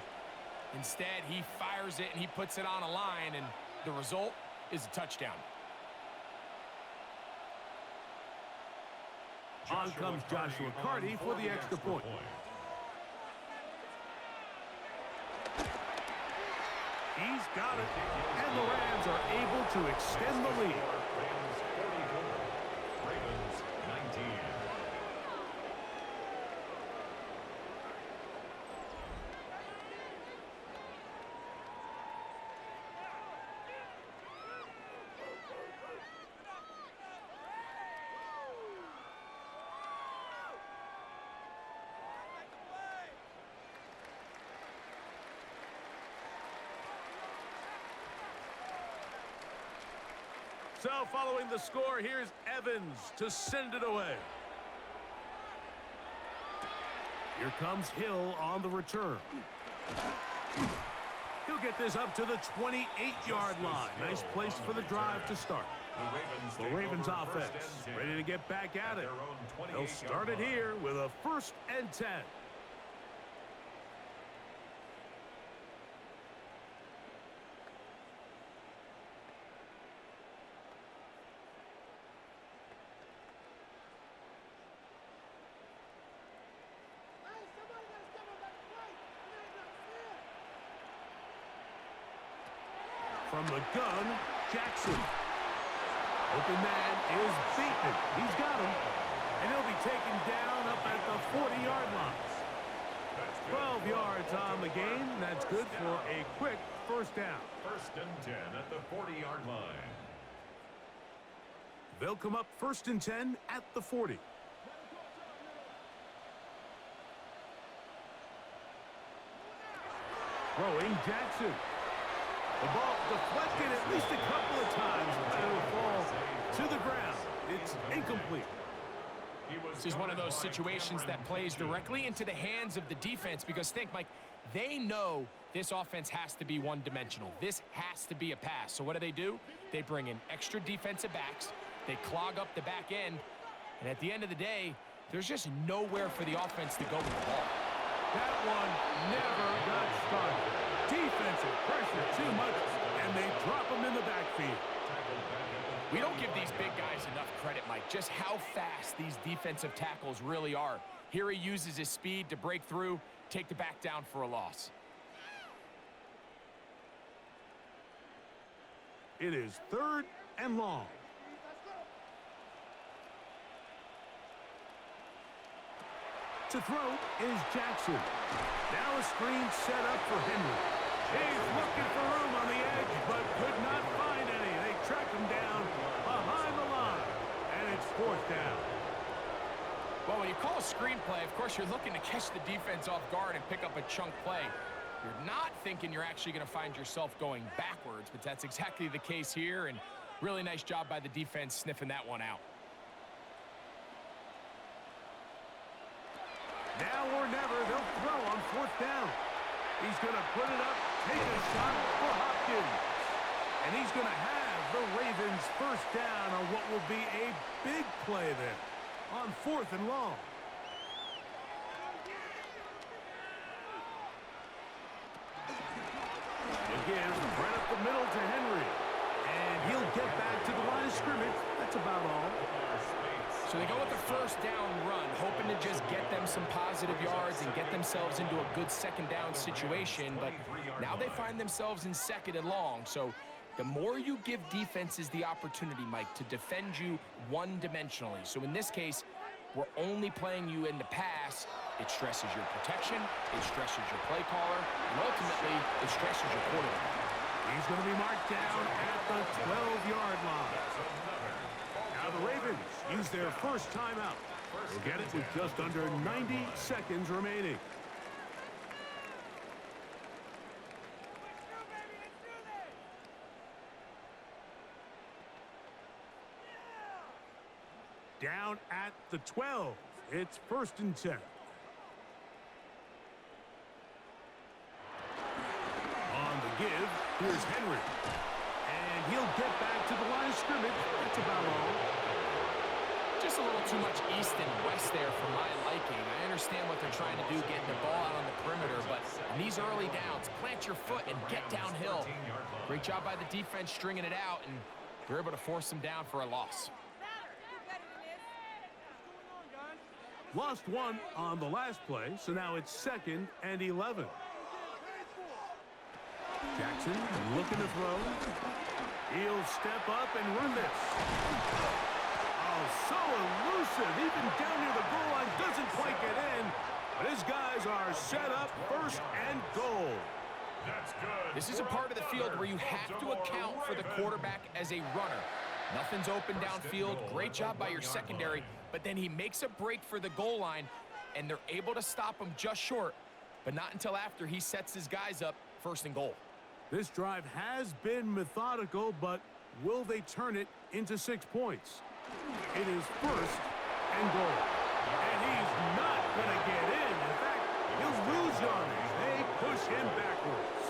Instead, he fires it and he puts it on a line, and the result is a touchdown. On comes Joshua Carty for the extra point. He's got it, and the Rams are able to extend the lead. Rams 44, Ravens 19. So following the score, here's Evans to send it away. Here comes Hill on the return. He'll get this up to the 28-yard line. Nice place for the drive to start. The Ravens offense ready to get back at it. They'll start it here with a 1st and 10. From the gun, Jackson. Open man is beaten. He's got him. And he'll be taken down up at the 40-yard line. 12 yards on the game. That's good for a quick first down. 1st and 10 at the 40-yard line. They'll come up 1st and 10 at the 40. Throwing Jackson. The ball deflected at least a couple of times, but it will fall to the ground. It's incomplete. This is one of those situations that plays directly into the hands of the defense because think, Mike, they know this offense has to be one-dimensional. This has to be a pass. So what do? They bring in extra defensive backs. They clog up the back end. And at the end of the day, there's just nowhere for the offense to go with the ball. That one never got started. Defensive pressure too much, and they drop him in the backfield. We don't give these big guys enough credit, Mike, just how fast these defensive tackles really are. Here he uses his speed to break through, take the back down for a loss. It is 3rd and long. To throw is Jackson. Now a screen set up for Henry. He's looking for room on the edge, but could not find any. They track him down behind the line, and it's 4th down. Well, when you call a screenplay, of course, you're looking to catch the defense off guard and pick up a chunk play. You're not thinking you're actually going to find yourself going backwards, but that's exactly the case here, and really nice job by the defense sniffing that one out. Now or never, they'll throw on 4th down. He's going to put it up, take a shot for Hopkins. And he's going to have the Ravens first down on what will be a big play there on 4th and long. Again, right up the middle to Henry. And he'll get back to the line of scrimmage. That's about all. So they go with the first down run, hoping to just get them some positive yards and get themselves into a good second down situation. But now they find themselves in 2nd and long. So the more you give defenses the opportunity, Mike, to defend you one-dimensionally. So in this case, we're only playing you in the pass. It stresses your protection, it stresses your play caller, and ultimately, it stresses your quarterback. He's going to be marked down at the 12-yard line. Now the Ravens use their first timeout. They'll get it with just under 90 seconds remaining. Down at the 12. It's 1st and 10. On the give, here's Henry. And he'll get back to the line of scrimmage. That's about all. Just a little too much east and west there for my liking. I understand what they're trying to do, getting the ball out on the perimeter, but in these early downs, plant your foot and get downhill. Great job by the defense stringing it out, and they're able to force them down for a loss. Lost one on the last play, so now it's 2nd and 11. Jackson looking to throw. He'll step up and run this. Oh, so elusive. Even down near the goal line, doesn't quite get in. But his guys are set up 1st and goal. That's good. This is a part of the field where you have to account for the quarterback as a runner. Nothing's open downfield. Great job by your secondary. But then he makes a break for the goal line, and they're able to stop him just short, but not until after he sets his guys up 1st and goal. This drive has been methodical, but will they turn it into 6 points? It is 1st and goal. And he's not going to get in. In fact, he'll lose yardage. They push him backwards.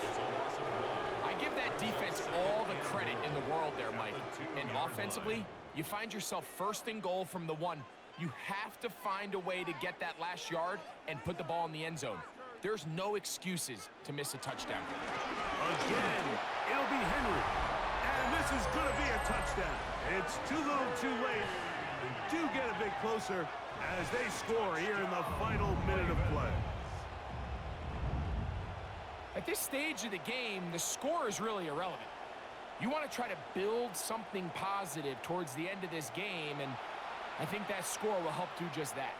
I give that defense all the credit in the world there, Mike. And offensively, you find yourself 1st and goal from the 1. You have to find a way to get that last yard and put the ball in the end zone. There's no excuses to miss a touchdown. Again, it'll be Henry. And this is going to be a touchdown. It's too little too late. They do get a bit closer as they score here in the final minute of play. At this stage of the game, the score is really irrelevant. You want to try to build something positive towards the end of this game, and I think that score will help do just that.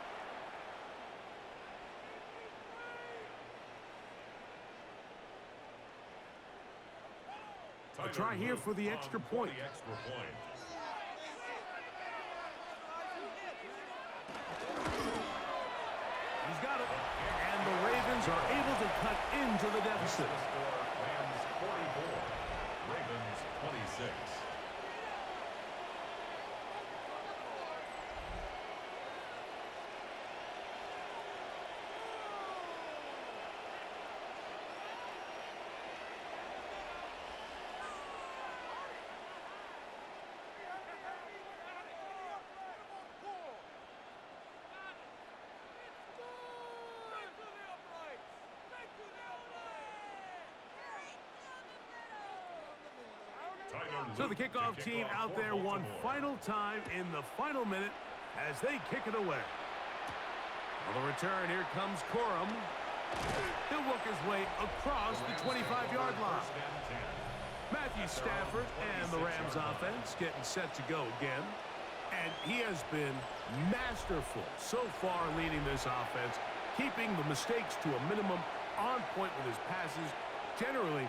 A try here for the extra point. He's got it. And the Ravens are able to cut into the deficit. The score, Rams 44, Ravens 26. So the kickoff team out there one final time in the final minute as they kick it away. On the return, here comes Corum. He'll work his way across the 25-yard line. Matthew Stafford and the Rams offense getting set to go again. And he has been masterful so far leading this offense, keeping the mistakes to a minimum, on point with his passes, generally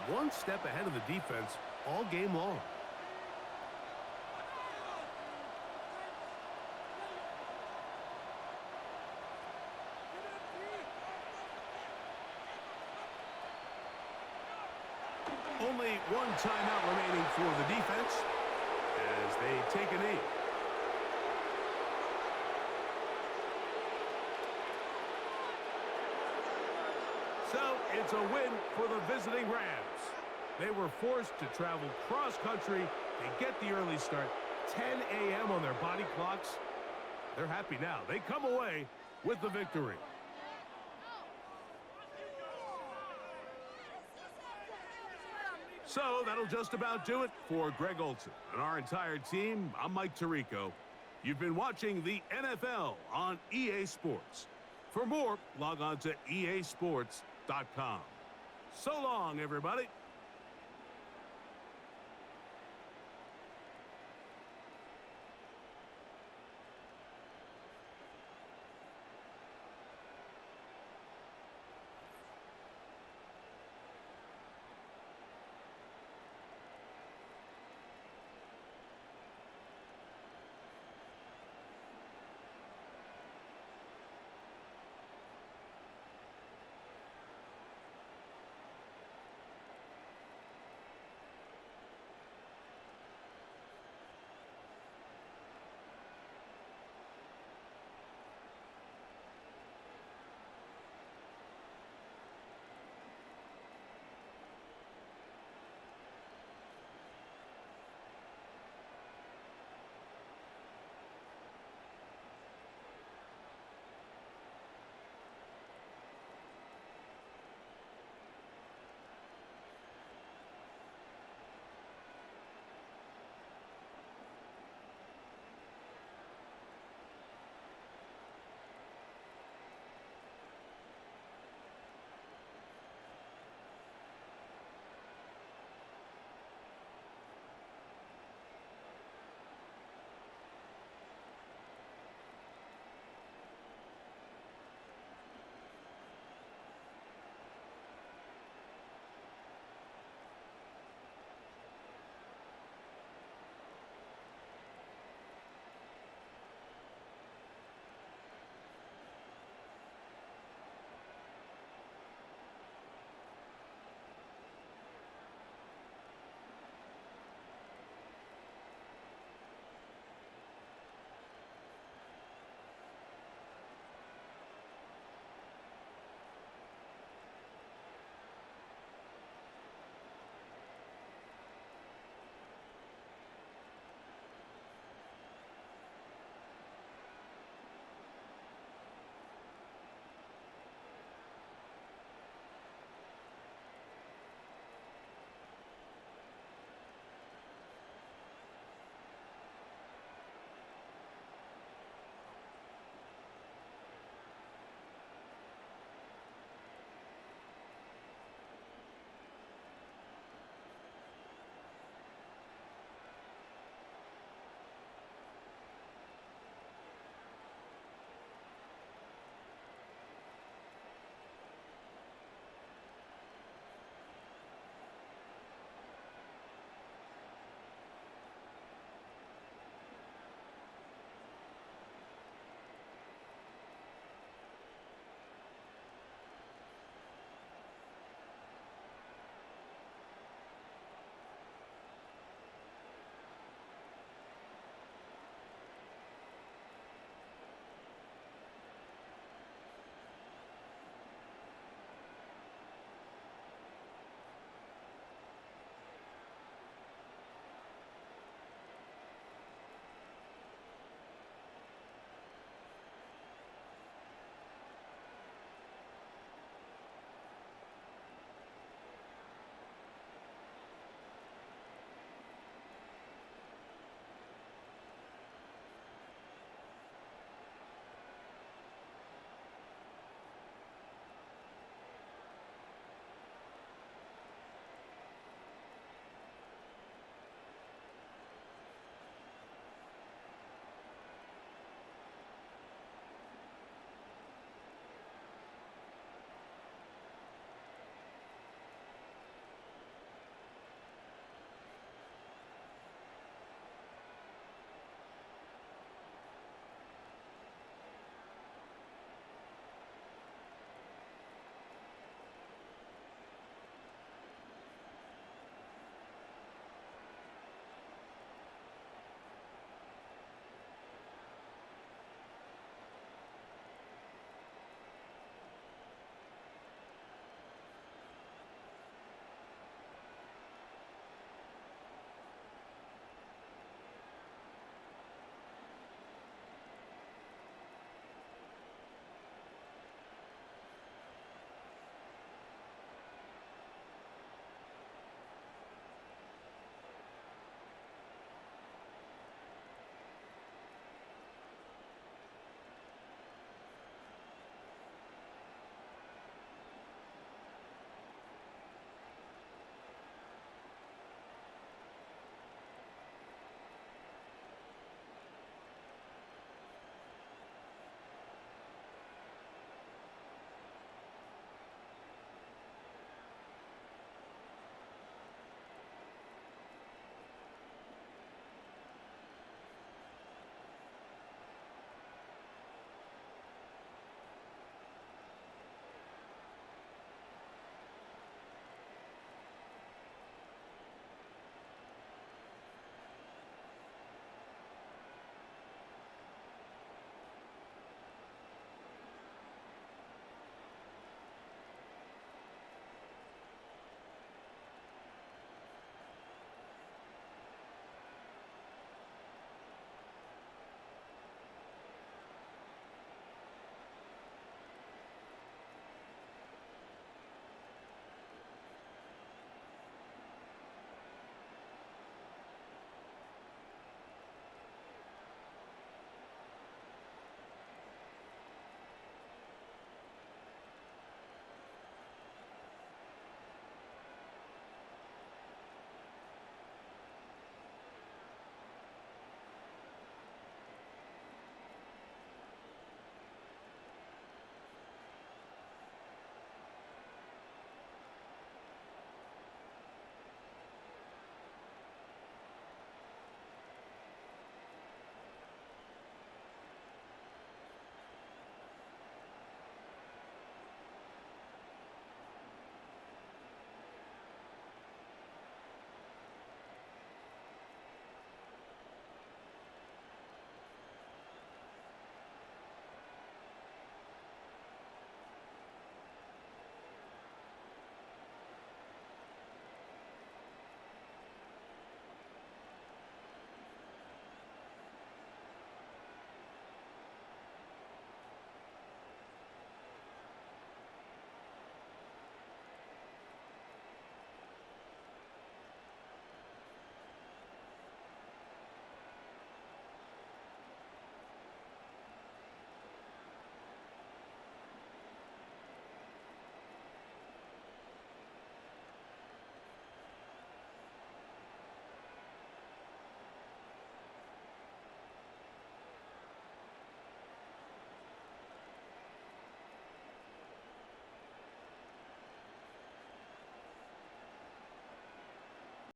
one step ahead of the defense all game long. Only one timeout remaining for the defense as they take a knee. So it's a win for the visiting Rams. They were forced to travel cross-country. They get the early start, 10 a.m. on their body clocks. They're happy now. They come away with the victory. So that'll just about do it for Greg Olsen and our entire team. I'm Mike Tirico. You've been watching the NFL on EA Sports. For more, log on to easports.com. So long, everybody.